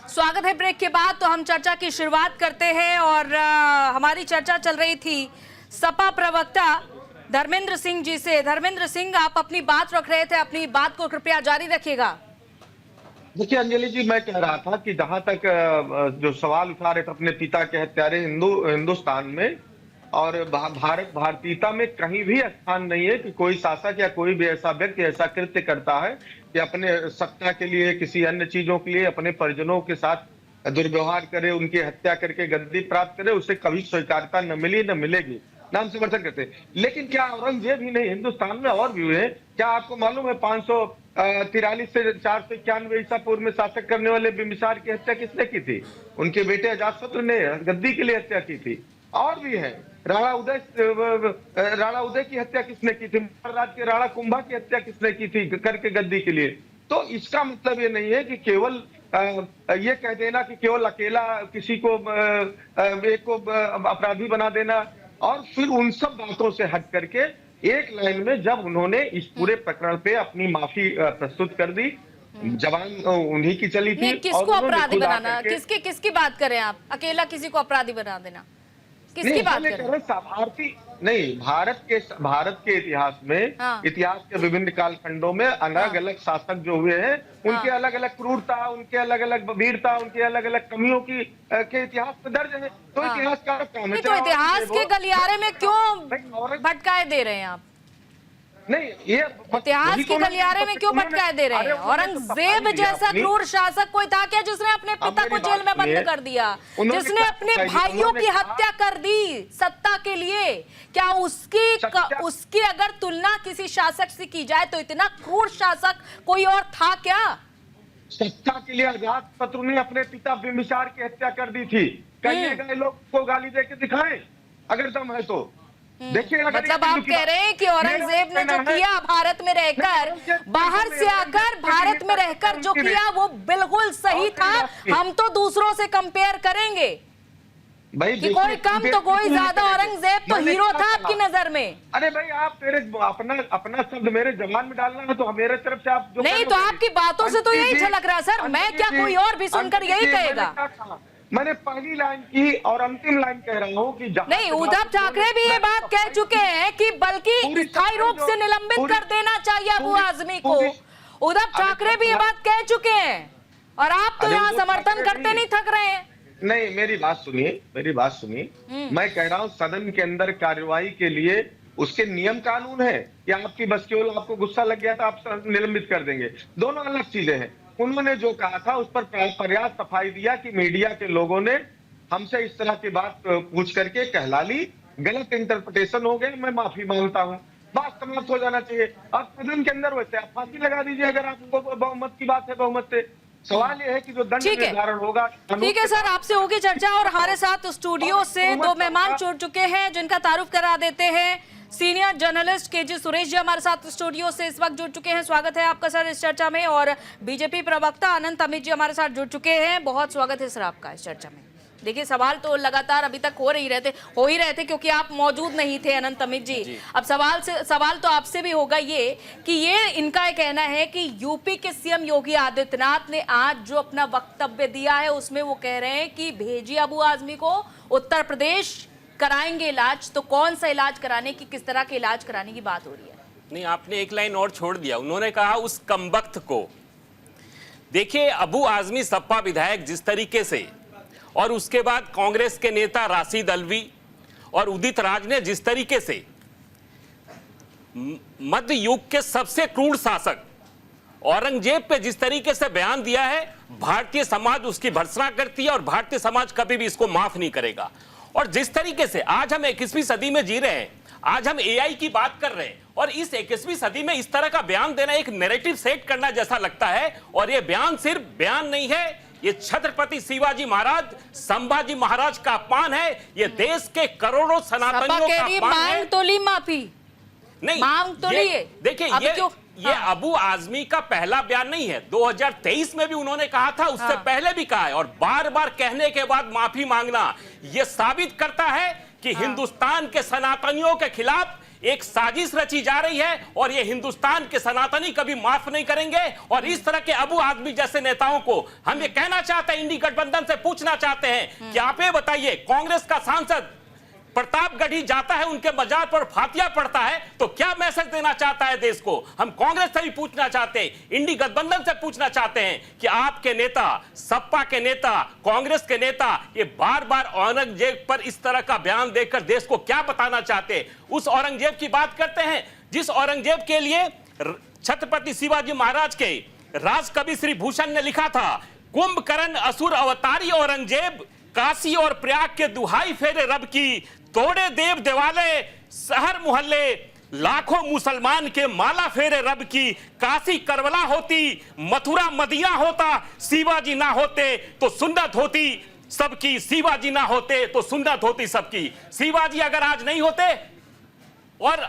स्वागत है ब्रेक के बाद। तो हम चर्चा की शुरुआत करते हैं और हमारी चर्चा चल रही थी सपा प्रवक्ता धर्मेंद्र सिंह जी से। धर्मेंद्र सिंह, आप अपनी बात रख रहे थे, अपनी बात को कृपया जारी रखिएगा। देखिए अंजलि जी, मैं कह रहा था कि जहां तक जो सवाल उठा रहे थे अपने पिता के हत्यारे हिंदुस्तान में और भारतीयता में कहीं भी स्थान नहीं है कि कोई शासक या कोई भी ऐसा व्यक्ति ऐसा कृत्य करता है कि अपने सत्ता के लिए, किसी अन्य चीजों के लिए अपने परिजनों के साथ दुर्व्यवहार करे, उनकी हत्या करके गद्दी प्राप्त करे, उसे कभी स्वीकार्यता न मिली न मिलेगी, नाम समर्थन करते हैं। लेकिन क्या औरंगजेब ही नहीं, हिंदुस्तान में और भी हुए। क्या आपको मालूम है 543 से 491 ईसा पूर्व में शासक करने वाले बिंबिसार की हत्या किसने की थी? उनके बेटे अजातशत्रु ने गद्दी के लिए हत्या की थी। और भी है, राणा उदय की हत्या किसने की थी? महाराज के राणा कुंभा की हत्या किसने की थी करके गद्दी के लिए? तो इसका मतलब ये नहीं है कि केवल ये कह देना कि केवल अकेला किसी को एक को अपराधी बना देना, और फिर उन सब बातों से हट करके एक लाइन में जब उन्होंने इस पूरे प्रकरण पे अपनी माफी प्रस्तुत कर दी, जवान उन्हीं की चली थी। किसको अपराधी बनाना, किसकी बात करें आप? अकेला किसी को अपराधी बना देना, किसकी बात कर रहे हैं? भारतीय नहीं, भारत के इतिहास में, हाँ। इतिहास के विभिन्न कालखंडों में अलग अलग शासक जो हुए हैं, उनके अलग अलग क्रूरता, उनके अलग अलग वीरता, उनके अलग अलग कमियों की के इतिहास में दर्ज है। तो इतिहासकार काम है। तो इतिहास के गलियारे में क्यों भटकाए दे रहे हैं आप? नहीं, ये इतिहास के गलियारे में क्यों भटकाए दे रहे हैं? औरंगजेब जैसा क्रूर शासक कोई था क्या जिसने अपने पिता को जेल में बंद कर दिया, जिसने अपने भाइयों की हत्या कर दी सत्ता के लिए? क्या उसकी अगर तुलना किसी शासक से की जाए तो इतना क्रूर शासक कोई और था क्या? सत्ता के लिए अजातशत्रु ने अपने पिता बिंबिसार की हत्या कर दी थी। कहिए गए लोग को गाली दे के दिखाएं अगर दम है तो। देखिए, मतलब आप कह रहे हैं कि औरंगजेब ने जो किया भारत में रहकर, बाहर से आकर भारत में रहकर जो किया वो बिल्कुल सही था। हम तो दूसरों से कंपेयर करेंगे कि कोई कम तो कोई ज्यादा। औरंगजेब तो हीरो था आपकी नजर में। अरे भाई, आप मेरे अपना शब्द मेरे जबान में डालना है तो मेरे तरफ से आप जो नहीं, तो आपकी बातों से तो यही झलक रहा है सर। मैं क्या, कोई और भी सुनकर यही कहेगा? मैंने पहली लाइन की और अंतिम लाइन कह रहा हूँ कि नहीं, उद्धव ठाकरे भी ये बात कह चुके हैं कि बल्कि स्थायी रूप से निलंबित कर देना चाहिए अबू आजमी को। उद्धव ठाकरे भी ये बात कह चुके हैं और आप तो यहाँ समर्थन करते नहीं थक रहे हैं। नहीं, मेरी बात सुनिए। मैं कह रहा हूँ सदन के अंदर कार्यवाही के लिए उसके नियम कानून है, या आपकी बस केवल आपको गुस्सा लग गया था आप निलंबित कर देंगे, दोनों अलग चीजें हैं। उन्होंने जो कहा था उस पर पर्याप्त सफाई दिया कि मीडिया के लोगों ने हमसे इस तरह की बात पूछ करके कहला ली, गलत इंटरप्रिटेशन हो गया, मैं माफी मांगता हूं, बात समाप्त हो जाना चाहिए। अब सदन के अंदर वैसे आप फांसी लगा दीजिए अगर आपको बहुमत की बात है। बहुमत से सवाल यह है कि जो दंड निर्धारण होगा। ठीक है सर, आपसे होगी चर्चा। और हमारे साथ स्टूडियो से दो मेहमान जुड़ चुके हैं जिनका तारुफ करा देते हैं। Senior journalist KG Suresh ji हमारे साथ स्टूडियो से इस वक्त जुड़ चुके हैं। स्वागत है आपका सर इस चर्चा में। और बीजेपी प्रवक्ता अनंत अमित जी हमारे साथ जुड़ चुके हैं। बहुत स्वागत है सर आपका इस चर्चा में। देखिए, सवाल तो लगातार अभी तक हो ही रहे थे क्योंकि आप मौजूद नहीं थे अनंत अमित जी। अब सवाल तो आपसे भी होगा ये कि ये इनका ये कहना है कि यूपी के सीएम योगी आदित्यनाथ ने आज जो अपना वक्तव्य दिया है उसमें वो कह रहे हैं कि भेजिए अबू आजमी को, उत्तर प्रदेश कराएंगे इलाज। तो कौन सा इलाज कराने की, किस तरह के इलाज कराने की बात हो रही है? नहीं, आपने एक लाइन और छोड़ दिया। उन्होंने कहा उस कमबख्त को। देखिए, अबू आजमी सपा विधायक जिस तरीके से, और उसके बाद कांग्रेस के नेता राशिद अलवी और उदित राज ने जिस तरीके से मध्य युग के सबसे क्रूर शासक औरंगजेब पे जिस तरीके से बयान दिया है, भारतीय समाज उसकी भर्त्सना करती है और भारतीय समाज कभी भी इसको माफ नहीं करेगा। और जिस तरीके से आज हम 21वीं सदी में जी रहे हैं, आज हम एआई की बात कर रहे हैं, और इस 21वीं सदी में इस तरह का बयान देना एक नैरेटिव सेट करना जैसा लगता है। और ये बयान सिर्फ बयान नहीं है, ये छत्रपति शिवाजी महाराज, संभाजी महाराज का अपमान है। ये देश के करोड़ों सनातनियों का अपमान है। मांग तो ली माफी, नहीं मांग तो लिए। देखिए, ये अबू आजमी का पहला बयान नहीं है। 2023 में भी उन्होंने कहा था, उससे पहले भी कहा है, और बार बार कहने के बाद माफी मांगना ये साबित करता है कि हिंदुस्तान के सनातनियों के खिलाफ एक साजिश रची जा रही है और ये हिंदुस्तान के सनातनी कभी माफ नहीं करेंगे। और इस तरह के अबू आदमी जैसे नेताओं को हम ये कहना चाहते हैं, इंडी गठबंधन से पूछना चाहते हैं कि आप ये बताइए, कांग्रेस का सांसद प्रतापगढ़ी जाता है, उनके मजार पर फातिया पड़ता है, तो क्या मैसेज देना चाहता है देश को? हम कांग्रेस से भी पूछना चाहते हैं, इंडी गठबंधन से पूछना चाहते हैं कि आपके नेता, सपा के नेता, कांग्रेस के नेता ये बार बार औरंगजेब पर इस तरह का बयान देकर देश को क्या बताना चाहते हैं? उस औरंगजेब की बात करते हैं जिस औरंगजेब के लिए छत्रपति शिवाजी महाराज के राजकवि श्री भूषण ने लिखा था कुंभकर्ण असुर अवतारी औरंगजेब, काशी और प्रयाग के दुहाई फेरे रब की, तोड़े देव देवालय शहर मोहल्ले, लाखों मुसलमान के माला फेरे रब की। काशी करबला होती, मथुरा मदीना होता, शिवाजी ना होते तो सुन्नत होती सबकी, शिवाजी ना होते तो सुन्नत होती सबकी। शिवाजी अगर आज नहीं होते और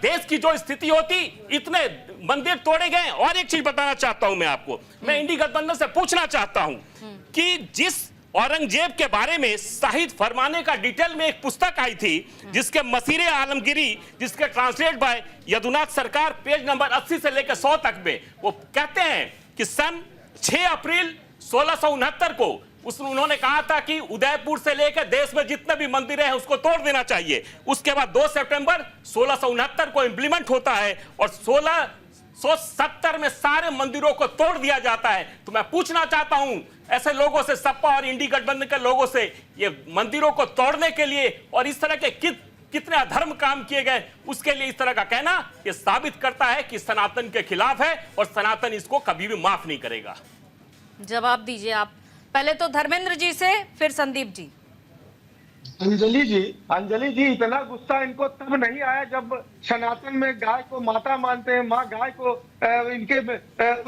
देश की जो स्थिति होती, इतने मंदिर तोड़े गए। और एक चीज बताना चाहता हूं मैं आपको, मैं इंडी गठबंधन से पूछना चाहता हूं कि जिस औरंगजेब के बारे में शाहिद फरमाने का डिटेल में एक पुस्तक आई थी, जिसके मसीरे आलमगिरी, जिसके ट्रांसलेट बाय यदुनाथ सरकार, पेज नंबर 80 से लेकर 100 तक में वो कहते हैं कि सन 6 अप्रैल 1669 को उन्होंने कहा था कि उदयपुर से लेकर देश में जितने भी मंदिर हैं उसको तोड़ देना चाहिए। उसके बाद 2 सितंबर 1669 को इंप्लीमेंट होता है और 1670 में सारे मंदिरों को तोड़ दिया जाता है। तो मैं पूछना चाहता हूं ऐसे लोगों से, सपा और इंडी गठबंधन के लोगों से, ये मंदिरों को तोड़ने के लिए और इस तरह के कितने अधर्म काम किए गए, उसके लिए इस तरह का कहना ये साबित करता है कि सनातन के खिलाफ है और सनातन इसको कभी भी माफ नहीं करेगा। जवाब दीजिए आप, पहले तो धर्मेंद्र जी से, फिर संदीप जी। अंजलि जी इतना गुस्सा इनको तब नहीं आया जब सनातन में गाय को माता मानते हैं, माँ गाय को इनके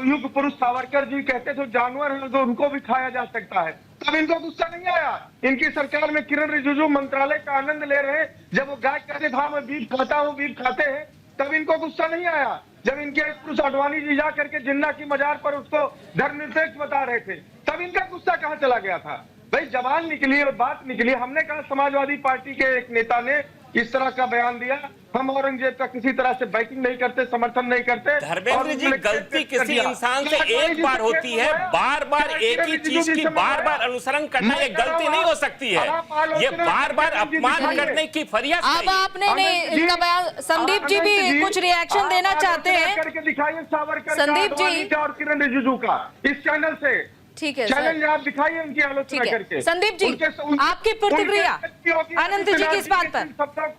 युग पुरुष सावरकर जी कहते थे जानवर है तो उनको भी खाया जा सकता है, तब इनको गुस्सा नहीं आया। इनकी सरकार में किरण रिजिजू मंत्रालय का आनंद ले रहे हैं, जब वो गाय कहते था मैं बीफ खाता हूँ, बीफ खाते हैं, तब इनको गुस्सा नहीं आया। जब इनके पुरुष आडवाणी जी जा करके जिन्ना की मजार पर उसको धर्मनिरपेक्ष बता रहे थे, तब इनका गुस्सा कहाँ चला गया था? भाई जबान निकली और बात निकली। हमने कहा समाजवादी पार्टी के एक नेता ने इस तरह का बयान दिया, हम औरंगजेब का किसी तरह से बैकिंग नहीं करते, समर्थन नहीं करते। धर्मेंद्र जी, गलती किसी इंसान से एक बार होती है, बार बार एक ही चीज की बार बार अनुसरण करना ये गलती नहीं हो सकती है। ये बार बार अपमान करने की फरियाद। अब आपने इनका बयान, संदीप जी भी कुछ रिएक्शन देना चाहते हैं। करके दिखाइए सावरकर, संदीप जी और किरण रिजिजू का इस चैनल से। ठीक है, चैलेंज आप दिखाइए उनकी आलोचना करके। संदीप जी, आपकी प्रतिक्रिया अनंत जी की इस बात पर।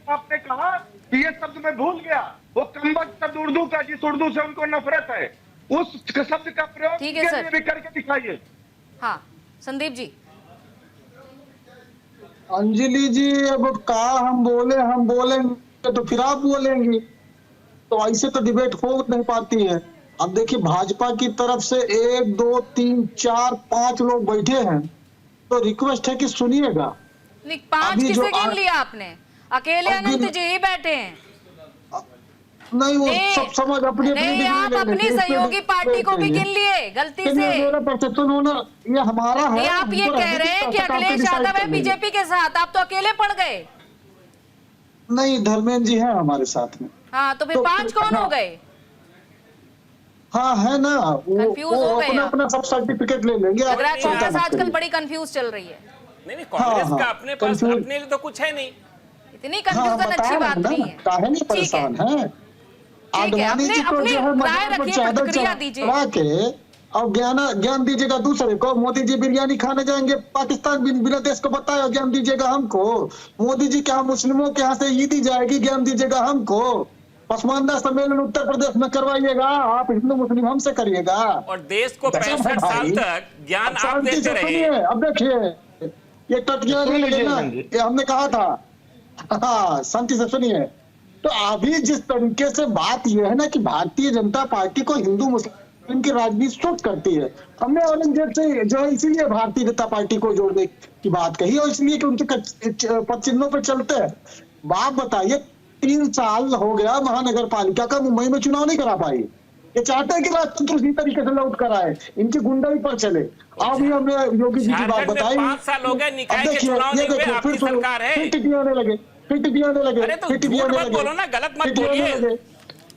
आपने कहा कि ये शब्द मैं भूल गया, वो कमबख्त शब्द उर्दू का, जिस उर्दू से उनको नफरत है, उस शब्द का प्रयोग ठीक है सर, भी करके दिखाइए। हाँ संदीप जी। अंजलि जी, अब कहा हम बोलेंगे तो फिर आप बोलेंगी, तो ऐसे तो डिबेट हो नहीं पाती है। अब देखिए भाजपा की तरफ से 1 2 3 4 5 लोग बैठे हैं, तो रिक्वेस्ट है कि सुनिएगा। 5 किसे गिन लिया आपने? अकेले अनंत जी ही बैठे हैं। नहीं, वो सब समझ अपनी आप अपनी सहयोगी पार्टी को भी गिन लिए गलती से। मेरा परसेप्शन होना ये हमारा है। आप ये कह रहे हैं कि अखिलेश यादव है बीजेपी के साथ, आप तो अकेले पड़ गए। नहीं, धर्मेंद्र जी है हमारे साथ में। हाँ, तो फिर 5 कौन हो गए? हाँ है ना, वो अपना सब सर्टिफिकेट ले लेंगे। कांग्रेस आजकल बड़ी कंफ्यूज चल रही है। नहीं, कांग्रेस का अपने पास अपने लिए तो कुछ है नहीं, इतनी कंफ्यूजन अच्छी बात नहीं है। काहे नहीं परेशान है? आडवाणी जी को जो है मजार पर चादर चढ़ा के और ज्ञान दीजिएगा दूसरे को। मोदी जी बिरयानी खाने जाएंगे पाकिस्तान, बिना देश को बताया, ज्ञान दीजिएगा हमको। मोदी जी के यहाँ मुस्लिमों के यहाँ से ईदी जाएगी, ज्ञान दीजिएगा हमको। पसमानदा सम्मेलन उत्तर प्रदेश में करवाइएगा, आप हिंदू मुस्लिम हमसे करिएगा। और देश को 65 साल तक ज्ञान आप देते रहे। अब देखिए ये टटिया नहीं लेना, ये हमने कहा था। हाँ, शांति से सुनिए। तो अभी जिस तरीके से बात यह है ना कि भारतीय जनता पार्टी को हिंदू मुस्लिम की राजनीति सूट करती है, हमने औरंगजेब से जो है इसीलिए भारतीय जनता पार्टी को जोड़ने की बात कही और इसलिए कि उनके पद चिन्हों पर चलते हैं। बात बताइए, 3 साल हो गया महानगर पालिका का मुंबई में चुनाव नहीं करा पाई। ये चाहते हैं कि राजतंत्र उसी तरीके से लौट कर आए, इनकी गुंडाई पर चले। अभी हमने योगी जी की बात बताई। 5 साल हो गए, निकाय के चुनाव नहीं हुए, आपकी सरकार है। फिर टिड्डी आने लगे। अरे तो झूठ मत बोलो ना, गलत मत बोलिए।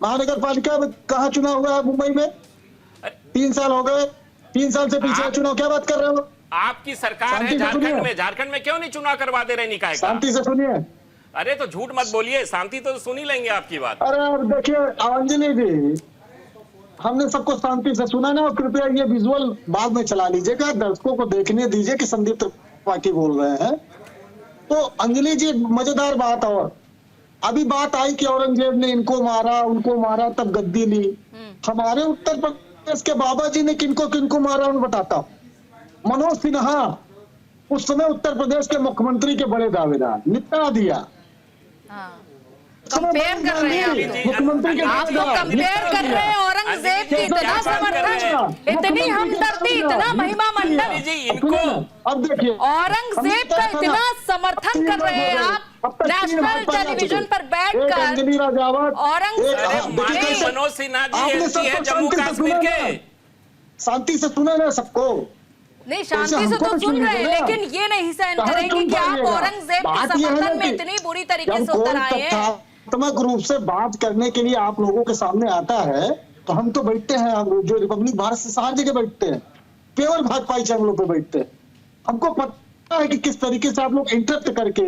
महानगर पालिका में कहाँ चुनाव हुआ है? मुंबई में 3 साल हो गए। 3 साल से पीछे चुनाव, क्या बात कर रहे हो? आपकी सरकार है झारखंड में क्यों नहीं चुनाव करवा दे रहे निकाय का? शांति से सुनिए। अरे तो झूठ मत बोलिए, शांति तो सुन ही लेंगे आपकी बात। अरे देखिए अंजलि जी, हमने सबको शांति से सुना ना, और कृपया ये विजुअल बाद में चला लीजिएगा, दर्शकों को देखने दीजिए कि संदीप त्रिपाठी बोल रहे हैं। तो अंजलि जी, मजेदार बात, और अभी बात आई कि औरंगजेब ने इनको मारा उनको मारा तब गद्दी ली। हमारे उत्तर प्रदेश के बाबा जी ने किनको किनको मारा मैं बताता हूँ। मनोज सिन्हा उस समय उत्तर प्रदेश के मुख्यमंत्री के बड़े दावेदार, निपटा दिया। कंपेयर कर रहे हैं मुख्यमंत्री के आप लोग कंपेयर कर रहे हैं औरंगजेब की इतना समर्थन, इतनी हमदर्दी, इतना महिमा मंडन जी इनको अब देखिए औरंगजेब का इतना समर्थन कर रहे हैं आप नेशनल टेलीविजन पर बैठकर। अंजलि राजावत औरंगजेब मनोज सिन्हा जी एमपी है जम्मू कश्मीर के, शांति से सुने ना सबको, नहीं शांति से तो सुन रहे हैं, लेकिन ये नहीं सहन करेंगे कि आप औरंगजेब के समर्थन में इतनी बुरी तरीके से उतर आए हैं। तथ्यात्मक रूप से बात करने के लिए आप लोगों के सामने आता है तो हम तो बैठते हैं, हम जो रिपब्लिक भारत से सारी जगह बैठते हैं, केवल भाजपाई चैनलों पे बैठते हैं। हमको पता है कि किस तरीके से आप लोग इंटरप्ट करके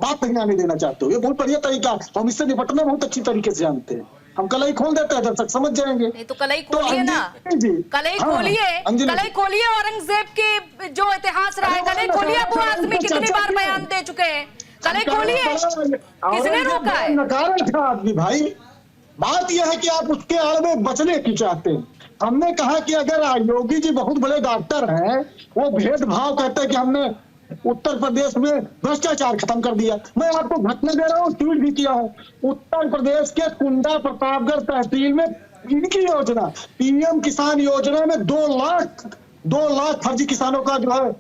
बात नहीं आने देना चाहते हो। ये बहुत बढ़िया तरीका है, हम इससे निपटना बहुत अच्छी तरीके से जानते हैं। हम कलई खोल देते हैं, दर्शक समझ जाएंगे। नहीं तो कलई खोलिए ना, कलई खोलिए औरंगजेब के जो इतिहास रहा है, कलई खोलिए। अबू आजमी कितनी बार बयान दे चुके हैं, कलई खोलिए। किसने रोका है? नकारा था आदमी भाई। बात यह है कि आप उसके आड़ में बचने की चाहते हैं। हमने कहा कि अगर योगी जी बहुत बड़े डॉक्टर हैं, वो भेदभाव कहते हैं कि हमने उत्तर प्रदेश में भ्रष्टाचार खत्म कर दिया। मैं आपको घटना दे रहा हूँ, ट्वीट भी किया हूँ। उत्तर प्रदेश के कुंडा प्रतापगढ़ तहसील में इनकी योजना, पीएम किसान योजना में 2 लाख फर्जी किसानों का जो है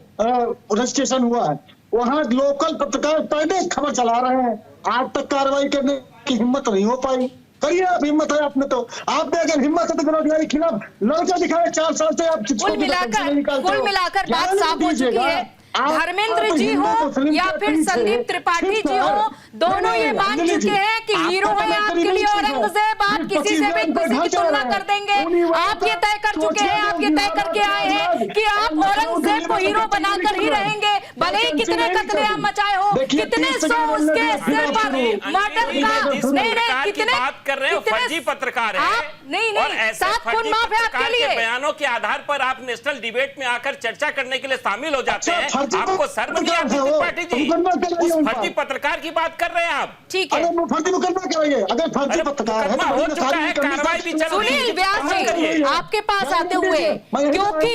रजिस्ट्रेशन हुआ है। वहां लोकल पत्रकार पहले खबर चला रहे हैं, आज तक कार्रवाई करने की हिम्मत नहीं हो पाई। करिए, आप हिम्मत है आप में, तो आप में अगर हिम्मत है तो बेरोजगारी के खिलाफ लड़का दिखाए। 4 साल से आप कुल मिलाकर बात साफ हो चुकी है। धर्मेंद्र जी हो या फिर संदीप त्रिपाठी जी हो, दोनों ये मान चुके हैं कि हीरो है आपके लिए औरंगजेब। आप किसी से भी किसी की तुलना कर देंगे। आप ये तय कर चुके हैं, आप ये तय करके आए हैं कि आप औरंगजेब को हीरो बनाकर ही रहेंगे, भले ही कितने कत्लेआम मचाए हो, कितने सौ उसके सिर पर मर्डर का। नहीं कितने बात कर रहे हो, फर्जी पत्रकार है। नहीं 7 खून माफ है आपके लिए। बयानों के आधार पर आप नेशनल डिबेट में आकर चर्चा करने के लिए शामिल हो जाते हैं। आपको शर्म नहीं आती त्रिपाठी जी? उस फर्जी पत्रकार की बात कर रहे हैं आप। ठीक है, फर्जी मुकदमा करेंगे। अगर फर्जी पत्रकार है हो चुका है, कार्रवाई भी चल रही है। सुनील व्यास जी आपके पास आते हुए, क्योंकि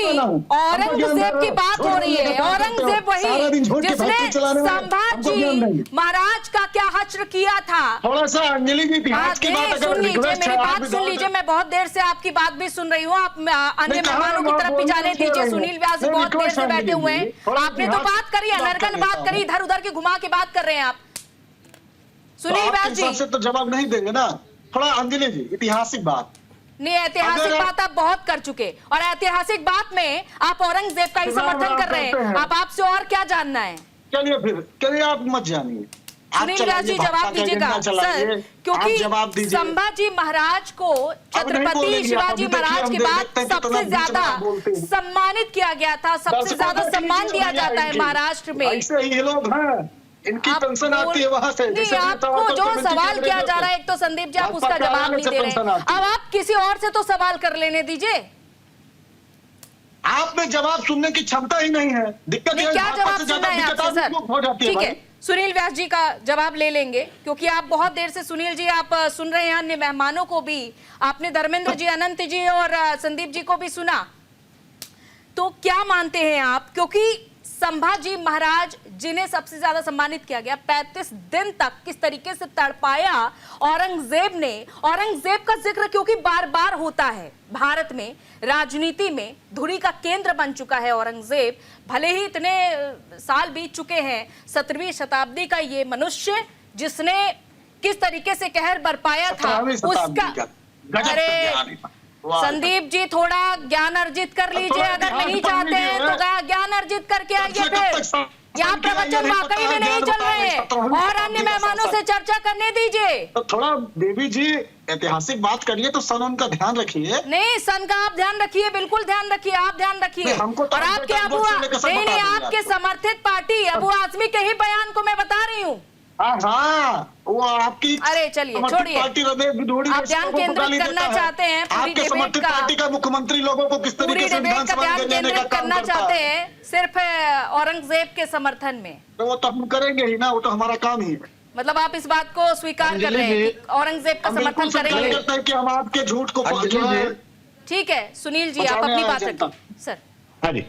औरंगजेब की बात हो रही है, औरंगजेब वही जिसने संभाजी महाराज का क्या हश्र किया था। थोड़ा सा अंजलि जी इतिहास की बात सुन लीजिए, मेरी बात सुन लीजिए। मैं बहुत देर से आपकी बात भी सुन रही हूँ, आप अन्य मेहमानों की तरफ भी जाने दीजिए। सुनील व्यास जी बहुत देर से बैठे हुए हैं, आपने तो बात करी, अनर्गल बात करी, इधर उधर की घुमा के बात कर रहे हैं आप। सुनील व्यास जी से तो जवाब नहीं देंगे ना। थोड़ा अंजलि जी ऐतिहासिक बात नहीं, ऐतिहासिक बात आप बहुत कर चुके, और ऐतिहासिक बात में आप औरंगजेब का ही समर्थन कर रहे हैं। आप आपसे और क्या जानना है? चलिए आप मत जानिए। सुनील व्यास जी जवाब दीजिएगा सर, क्योंकि संभाजी महाराज को छत्रपति शिवाजी महाराज के बाद सबसे ज्यादा सम्मानित किया गया था, सबसे ज्यादा सम्मान दिया जाता है महाराष्ट्र में। ऐसे ही लोग हैं, इनकी पेंशन आती है वहां से। नहीं, आपको जो सवाल किया जा रहा है, एक तो संदीप जी आप उसका जवाब नहीं दे रहे, अब आप किसी और से तो सवाल कर लेने दीजिए। आप में जवाब सुनने की क्षमता ही नहीं है। दिक्कत क्या जवाब सुनना है आपसे सर? ठीक है, सुनील व्यास जी का जवाब ले लेंगे, क्योंकि आप बहुत देर से सुनील जी आप सुन रहे हैं, अन्य मेहमानों को भी आपने, धर्मेंद्र जी, अनंत जी और संदीप जी को भी सुना। तो क्या मानते हैं आप, क्योंकि संभाजी महाराज जिन्हें सबसे ज्यादा सम्मानित किया गया, 35 दिन तक किस तरीके से तड़पाया औरंगजेब ने। औरंगजेब का जिक्र क्योंकि बार बार होता है भारत में, राजनीति में धुरी का केंद्र बन चुका है औरंगजेब। भले ही इतने साल बीत चुके हैं, 17वीं शताब्दी का ये मनुष्य जिसने किस तरीके से कहर बरपाया था उसका। अरे संदीप जी थोड़ा ज्ञान अर्जित कर लीजिए, अगर नहीं चाहते हैं तो ज्ञान अर्जित करके आइए। फिर यहाँ प्रवचन वाकई में नहीं चल रहे हैं, और अन्य मेहमानों से चर्चा करने दीजिए। तो थोड़ा देवी जी ऐतिहासिक बात करिए तो सन उनका ध्यान रखिए। नहीं, सन का आप ध्यान रखिए, बिल्कुल ध्यान रखिए, आप ध्यान रखिए। और आपके आपके समर्थित पार्टी अबू आजमी के ही बयान को मैं बता रही हूँ। वो आपकी, अरे चलिए छोड़िए, आप ध्यान केंद्रित करना चाहते हैं पूरी डिबेट का, पार्टी का मुख्यमंत्री लोगों को किस तरीके से ध्यान केंद्रित करना चाहते हैं सिर्फ औरंगजेब के समर्थन में। तो वो तो हम करेंगे ही ना, वो तो हमारा काम ही है। मतलब आप इस बात को स्वीकार कर रहे हैं कि औरंगजेब का समर्थन करेंगे कि हम आपके झूठ को। ठीक है सुनील जी, आप अपनी बात रखिए सर। हाँ जी,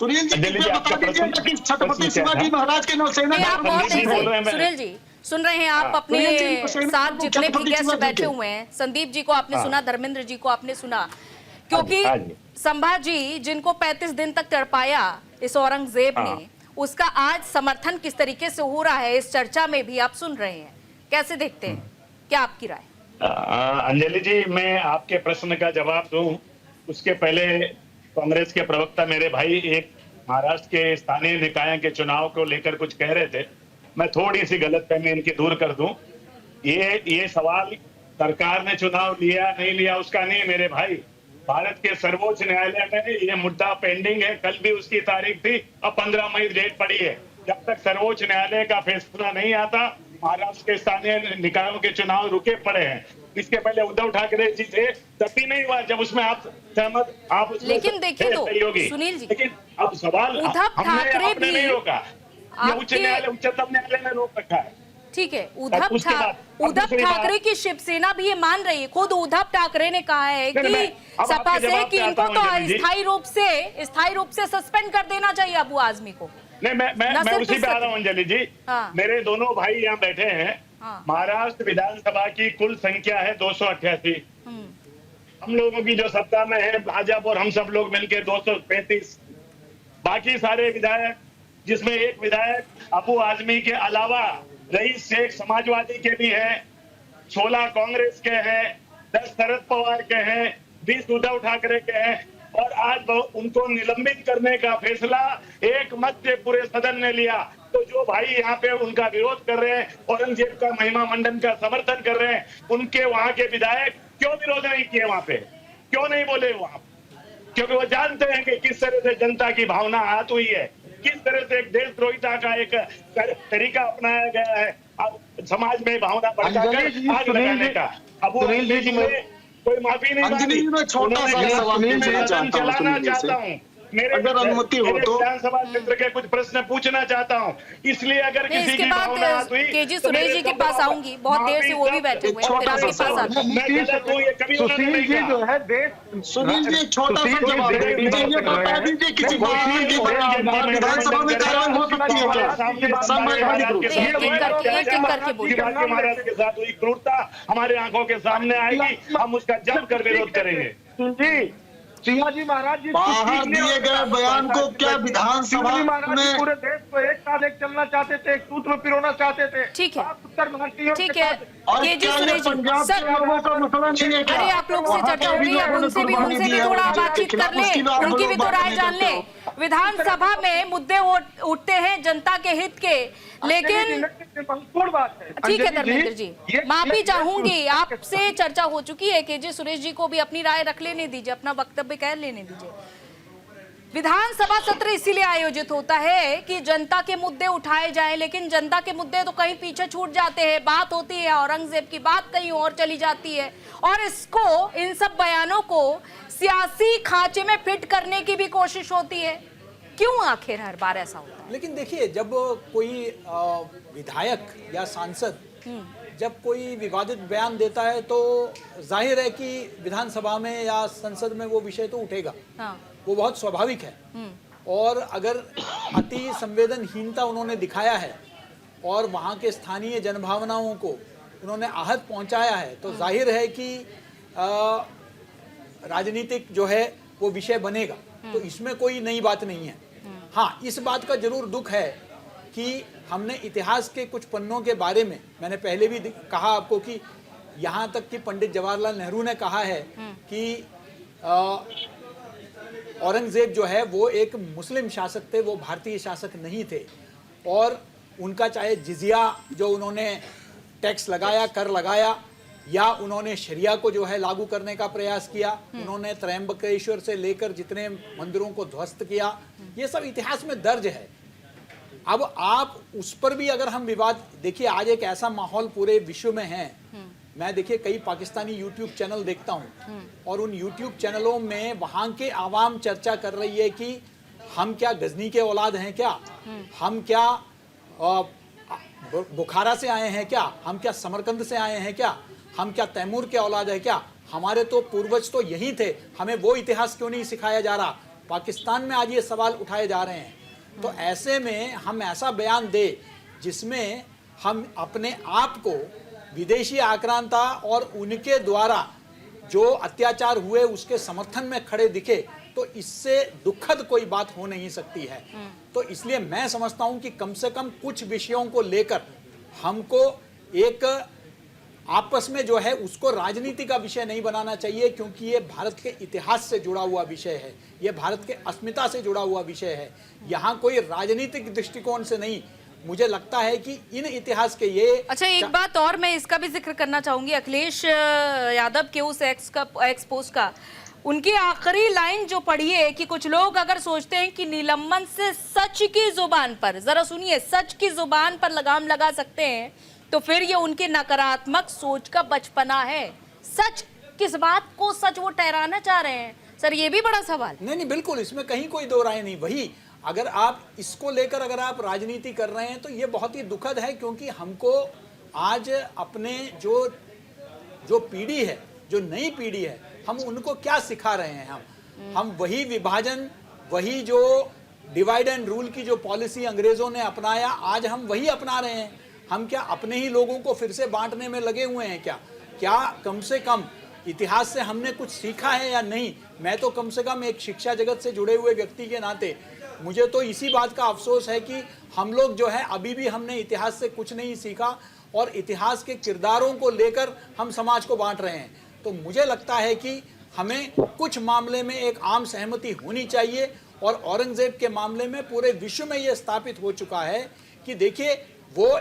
सुनील जी कृपया बता दीजिए कि छत्रपति शिवाजी महाराज के नौसेना नहीं, आप बहुत तेज हैं। सुनील जी सुन रहे हैं आप अपने साथ जितने भी गेस्ट बैठे हुए हैं, संदीप जी को आपने सुना, धर्मेंद्र जी को आपने सुना, क्योंकि संभाजी जिनको 35 दिन तक तड़पाया इस औरंगजेब ने, उसका आज समर्थन किस तरीके से हो रहा है इस चर्चा में भी आप सुन रहे हैं, कैसे देखते हैं, क्या आपकी राय? अंजलि जी, मैं आपके प्रश्न का जवाब दूं उसके पहले कांग्रेस के प्रवक्ता मेरे भाई एक महाराष्ट्र के स्थानीय निकाय के चुनाव को लेकर कुछ कह रहे थे, मैं थोड़ी सी गलतफहमी इनकी दूर कर दूं। ये सवाल सरकार ने चुनाव लिया नहीं लिया उसका नहीं मेरे भाई, भारत के सर्वोच्च न्यायालय में ये मुद्दा पेंडिंग है, कल भी उसकी तारीख थी, अब 15 मई डेट पड़ी है। जब तक सर्वोच्च न्यायालय का फैसला नहीं आता महाराष्ट्र के स्थानीय निकायों के चुनाव रुके पड़े हैं। इसके पहले उद्धव ठाकरे जी थे, तब भी नहीं हुआ जब उसमें आप सहमत, आप उसमें लेकिन देखिए तो सुनील जी, लेकिन अब सवाल उद्धव ठाकरे भी नहीं रोका, ये उच्च न्यायालय उच्चतम न्यायालय ने रोक रखा है। ठीक है, उद्धव ठाकरे की शिवसेना भी ये मान रही है, खुद उद्धव ठाकरे ने कहा है कि सपा से कि इनको तो स्थायी रूप से सस्पेंड कर देना चाहिए अबू आजमी को। नहीं, मैं उसी पे आ रहा हूँ अंजलि जी। मेरे दोनों भाई यहाँ बैठे हैं। महाराष्ट्र विधानसभा की कुल संख्या है 288, हम लोगों की जो सत्ता में है भाजपा और हम सब लोग मिलकर 235, बाकी सारे विधायक जिसमें एक विधायक अबू आजमी के अलावा रईस शेख समाजवादी के भी हैं, 16 कांग्रेस के हैं, 10 शरद पवार के हैं, 20 उद्धव ठाकरे के हैं, और आज उनको निलंबित करने का फैसला एक मत से पूरे सदन ने लिया। तो जो भाई यहाँ पे उनका विरोध कर रहे हैं, औरंगजेब का महिमा मंडन का समर्थन कर रहे हैं, उनके वहां के विधायक क्यों विरोध नहीं किए, वहां पे क्यों नहीं बोले वहां? क्योंकि वो जानते हैं कि किस तरह से जनता की भावना आहत हुई है, किस तरह से एक देशद्रोहिता का एक तरीका अपनाया गया है समाज में भावना भड़काकर आग लगाने का। अब कोई माफी नहीं मांगी, मैं छोटा सा सवाल चलाना चाहता हूँ, मेरे अगर अनुमति हो तो विधानसभा क्षेत्र के कुछ प्रश्न पूछना चाहता हूँ, इसलिए अगर किसी की भावना आहत हुई केजी सुरेश जी के पास आऊंगी, बहुत देर से वो भी बैठे हुए हैं, फिर आपके पास आते हैं। मैं गलत हूँ ये कभी उन्होंने नहीं कहा। जो है देश सुनील जी छोटा सा जवाब दे दीजिए, ये बता दीजिए किसी मंत्री की विधानसभा में कार्रवाई हो सकती है क्या संवैधानिक रूप से? महाराज के साथ हुई क्रूरता हमारे आंखों के सामने आएगी, हम उसका जमकर विरोध करेंगे। जी शिवाजी महाराज जी बाहर दिए गए बयान को क्या विधानसभा में पूरे देश को एक साथ एक चलना चाहते थे, एक सूत्र में पिरोना चाहते थे। ठीक है, उत्तर भारतीयों ठीक है, और क्या ये पंजाब के लोगों का मसला नहीं है क्या? अरे आप लोग से चर्चा हो रही है, उनसे भी थोड़ा बातचीत कर ले, उनकी भी तो राय जान ले। विधानसभा में मुद्दे उठते हैं जनता के हित के, लेकिन महत्वपूर्ण बात है। ठीक है धर्मेंद्र जी, माफी चाहूंगी, आपसे चर्चा हो चुकी है, केजे सुरेश जी को भी अपनी राय रख लेने दीजिए, अपना वक्तव्य कह लेने दीजिए। विधानसभा सत्र इसीलिए आयोजित होता है कि जनता के मुद्दे उठाए जाएं, लेकिन जनता के मुद्दे तो कहीं पीछे छूट जाते हैं। बात होती है औरंगजेब की, बात कहीं और चली जाती है, और इसको, इन सब बयानों को सियासी खांचे में फिट करने की भी कोशिश होती है। क्यों आखिर हर बार ऐसा होता है? लेकिन देखिए, जब कोई विधायक या सांसद जब कोई विवादित बयान देता है तो जाहिर है कि विधानसभा में या संसद में वो विषय तो उठेगा। हाँ। वो बहुत स्वाभाविक है। और अगर अति संवेदनहीनता उन्होंने दिखाया है और वहाँ के स्थानीय जनभावनाओं को उन्होंने आहत पहुँचाया है, तो जाहिर है कि राजनीतिक जो है वो विषय बनेगा। तो इसमें कोई नई बात नहीं है। हाँ, इस बात का जरूर दुख है कि हमने इतिहास के कुछ पन्नों के बारे में, मैंने पहले भी कहा आपको कि यहाँ तक कि पंडित जवाहरलाल नेहरू ने कहा है कि औरंगजेब जो है वो एक मुस्लिम शासक थे, वो भारतीय शासक नहीं थे। और उनका चाहे जिजिया जो उन्होंने टैक्स लगाया, कर लगाया, या उन्होंने शरिया को जो है लागू करने का प्रयास किया, उन्होंने त्रयंबकेश्वर से लेकर जितने मंदिरों को ध्वस्त किया, ये सब इतिहास में दर्ज है। अब आप उस पर भी अगर हम विवाद, देखिए आज एक ऐसा माहौल पूरे विश्व में है, मैं देखिए कई पाकिस्तानी यूट्यूब चैनल देखता हूं और उन यूट्यूब चैनलों में वहां के आवाम चर्चा कर रही है कि हम क्या गजनी के औलाद हैं क्या, हम क्या बुखारा से आए हैं क्या, हम क्या समरकंद से आए हैं क्या, हम क्या तैमूर के औलाद है क्या, हमारे तो पूर्वज तो यही थे, हमें वो इतिहास क्यों नहीं सिखाया जा रहा। पाकिस्तान में आज ये सवाल उठाए जा रहे हैं, तो ऐसे में हम ऐसा बयान दे जिसमें हम अपने आप को विदेशी आक्रांता और उनके द्वारा जो अत्याचार हुए उसके समर्थन में खड़े दिखे, तो इससे दुखद कोई बात हो नहीं सकती है। तो इसलिए मैं समझता हूं कि कम से कम कुछ विषयों को लेकर हमको एक आपस में जो है उसको राजनीति का विषय नहीं बनाना चाहिए, क्योंकि ये भारत के इतिहास से जुड़ा हुआ विषय है, ये भारत के अस्मिता से जुड़ा हुआ विषय है। यहाँ कोई राजनीतिक दृष्टिकोण से नहीं, मुझे लगता है कि इन इतिहास के ये अच्छा, एक बात और मैं इसका भी जिक्र करना चाहूंगी, अखिलेश यादव के उस एक्स पोस्ट का, उनकी आखिरी लाइन जो पढ़ी है कि कुछ लोग अगर सोचते हैं कि निलंबन से सच की जुबान पर, जरा सुनिए, सच की जुबान पर लगाम लगा सकते हैं, तो फिर ये उनकी नकारात्मक सोच का बचपना है। सच किस बात को सच वो ठहराना चाह रहे हैं सर, ये भी बड़ा सवाल। नहीं, बिल्कुल, इसमें कहीं कोई दो राय नहीं। वही अगर आप इसको लेकर अगर आप राजनीति कर रहे हैं तो ये बहुत ही दुखद है, क्योंकि हमको आज अपने जो पीढ़ी है, जो नई पीढ़ी है, हम उनको क्या सिखा रहे हैं? हम वही विभाजन, वही जो डिवाइड एंड रूल की जो पॉलिसी अंग्रेजों ने अपनाया, आज हम वही अपना रहे हैं। हम क्या अपने ही लोगों को फिर से बांटने में लगे हुए हैं क्या कम से कम इतिहास से हमने कुछ सीखा है या नहीं? मैं तो कम से कम एक शिक्षा जगत से जुड़े हुए व्यक्ति के नाते मुझे तो इसी बात का अफसोस है कि हम लोग जो है अभी भी हमने इतिहास से कुछ नहीं सीखा और इतिहास के किरदारों को लेकर हम समाज को बांट रहे हैं। तो मुझे लगता है कि हमें कुछ मामले में एक आम सहमति होनी चाहिए, और औरंगजेब के मामले में पूरे विश्व में यह स्थापित हो चुका है कि देखिए वो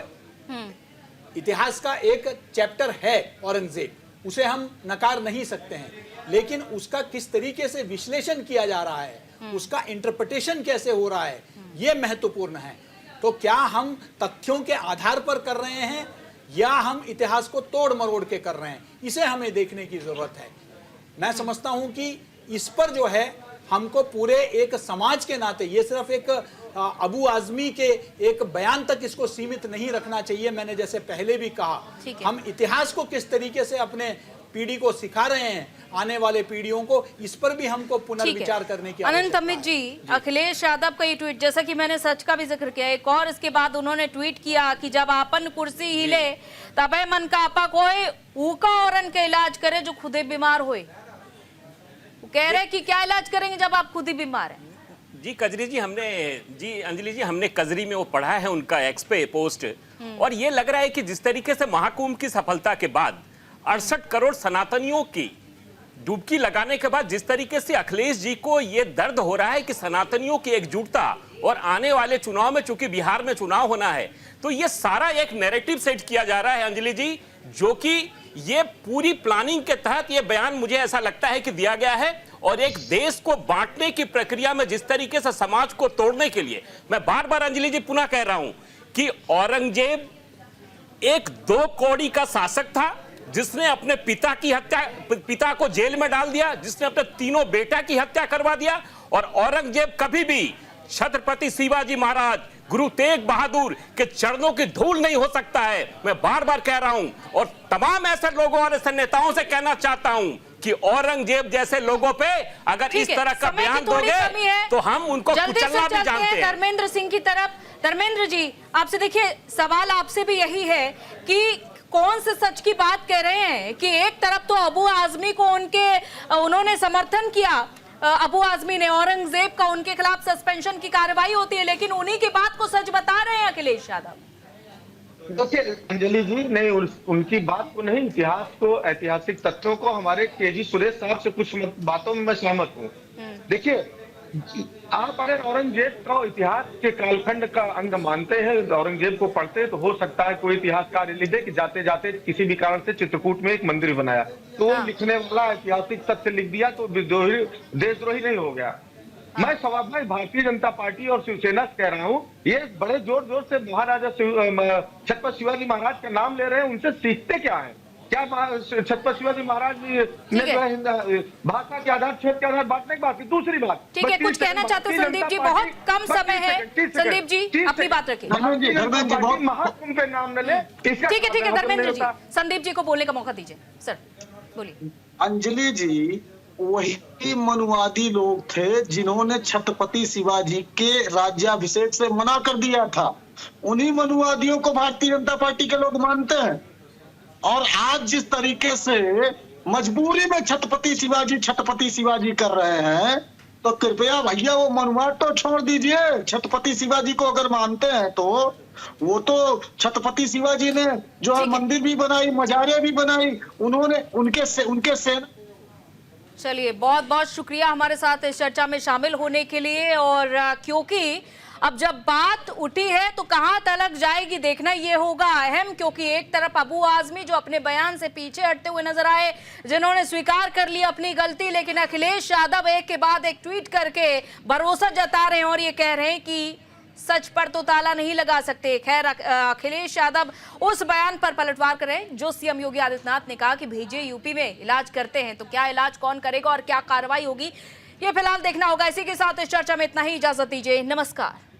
इतिहास का एक चैप्टर है औरंगजेब, उसे हम नकार नहीं सकते हैं, लेकिन उसका किस तरीके से विश्लेषण किया जा रहा है, उसका इंटरप्रिटेशन कैसे हो रहा है, यह महत्वपूर्ण है। तो क्या हम तथ्यों के आधार पर कर रहे हैं या हम इतिहास को तोड़ मरोड़ के कर रहे हैं, इसे हमें देखने की जरूरत है। मैं समझता हूं कि इस पर जो है हमको पूरे एक समाज के नाते, ये सिर्फ एक अबू आजमी के एक बयान तक इसको सीमित नहीं रखना चाहिए। मैंने जैसे पहले भी कहा, हम इतिहास को किस तरीके से अपने पीढ़ी को सिखा रहे हैं, आने वाले पीढ़ियों को, इस पर भी हमको पुनर्विचार करने की अनंत अमित जी, अखिलेश यादव का ये ट्वीट, जैसा कि मैंने सच का भी जिक्र किया, एक और इसके बाद उन्होंने ट्वीट किया कि जब आपन कुर्सी हिले तबे मन का आपा कोई ऊका औरन के इलाज करे जो खुदे बीमार होए। वो कह रहे कि क्या इलाज करेंगे जब आप खुद ही बीमार हैं? जी कजरी जी, अंजलि जी, हमने कजरी में वो पढ़ा है उनका एक्स पे पोस्ट, और ये लग रहा है कि जिस तरीके से महाकुंभ की सफलता के बाद 68 करोड़ सनातनियों की डुबकी लगाने के बाद जिस तरीके से अखिलेश जी को ये दर्द हो रहा है कि सनातनियों की एकजुटता, और आने वाले चुनाव में चूंकि बिहार में चुनाव होना है, तो ये सारा एक नैरेटिव सेट किया जा रहा है अंजलि जी, जो कि ये पूरी प्लानिंग के तहत ये बयान मुझे ऐसा लगता है कि दिया गया है। और एक देश को बांटने की प्रक्रिया में जिस तरीके से समाज को तोड़ने के लिए, मैं बार बार अंजलि जी पुनः कह रहा हूं कि औरंगजेब एक 2 कौड़ी का शासक था, जिसने अपने पिता को जेल में डाल दिया, जिसने अपने तीनों बेटा की हत्या करवा दिया। और औरंगजेब कभी भी छत्रपति शिवाजी महाराज, गुरु तेग बहादुर के चरणों की धूल नहीं हो सकता है। मैं बार बार कह रहा हूं और तमाम ऐसे लोगों और ऐसे नेताओं से कहना चाहता हूं कि औरंगजेब जैसे लोगों पे अगर इस तरह का बयान दोगे तो हम उनको कुचलना भी जानते हैं। धर्मेंद्र सिंह की तरफ, धर्मेंद्र जी आपसे, देखिए सवाल आपसे भी यही है कि कौन से सच की बात कह रहे हैं कि एक तरफ तो अबू आजमी को उन्होंने समर्थन किया, अबू आजमी ने, औरंगजेब का उनके खिलाफ सस्पेंशन की कार्रवाई होती है, लेकिन उन्हीं की बात को सच बता रहे हैं अखिलेश यादव। देखिए अंजलि जी, नहीं उनकी बात को नहीं, इतिहास को, ऐतिहासिक तथ्यों को, हमारे केजी सुरेश साहब से कुछ बातों में मैं सहमत हूँ। देखिए, आप अगर औरंगजेब का इतिहास के कालखंड का अंग मानते हैं, औरंगजेब को पढ़ते हैं, तो हो सकता है कोई इतिहासकार लिखे कि जाते जाते किसी भी कारण से चित्रकूट में एक मंदिर बनाया, तो वो लिखने वाला ऐतिहासिक तथ्य लिख दिया तो देशद्रोही नहीं हो गया। मैं स्वाभाविक भारतीय जनता पार्टी और शिवसेना से कह रहा हूँ, ये बड़े जोर जोर से महाराजा छत्रपति शिवाजी महाराज का नाम ले रहे हैं, उनसे सीखते क्या है? क्या छत्रपति शिवाजी महाराज ने जो है भाषा के आधार, क्षेत्र के आधार बांटने की बात की? दूसरी बात, ठीक है, कुछ कहना चाहते हो संदीप जी? बहुत कम समय है संदीप जी, अपनी बात रखिए। महाकुंभ पे नाम न ले। ठीक है धर्मेंद्र जी, संदीप जी को बोलने का मौका दीजिए। सर बोलिए। अंजलि जी, वही मनुवादी लोग थे जिन्होंने छत्रपति शिवाजी के राज्याभिषेक से मना कर दिया था। उन्हीं मनुवादियों को भारतीय जनता पार्टी के लोग मानते हैं। और आज जिस तरीके से मजबूरी में छत्रपति शिवाजी कर रहे हैं, तो कृपया भैया वो मनुवाद तो छोड़ दीजिए। छत्रपति शिवाजी को अगर मानते हैं तो वो तो छत्रपति शिवाजी ने जो है मंदिर भी बनाई, मजारे भी बनाई, उन्होंने उनके सेना। चलिए, बहुत बहुत शुक्रिया हमारे साथ इस चर्चा में शामिल होने के लिए। और क्योंकि अब जब बात उठी है तो कहां तलक जाएगी देखना ये होगा अहम, क्योंकि एक तरफ अबू आजमी जो अपने बयान से पीछे हटते हुए नजर आए, जिन्होंने स्वीकार कर लिया अपनी गलती, लेकिन अखिलेश यादव एक के बाद एक ट्वीट करके भरोसा जता रहे हैं और ये कह रहे हैं कि सच पर तो ताला नहीं लगा सकते। खैर, अखिलेश यादव उस बयान पर पलटवार कर रहे हैं जो सीएम योगी आदित्यनाथ ने कहा कि भेजिए यूपी में इलाज करते हैं। तो क्या इलाज कौन करेगा और क्या कार्रवाई होगी, ये फिलहाल देखना होगा। इसी के साथ इस चर्चा में इतना ही, इजाजत दीजिए, नमस्कार।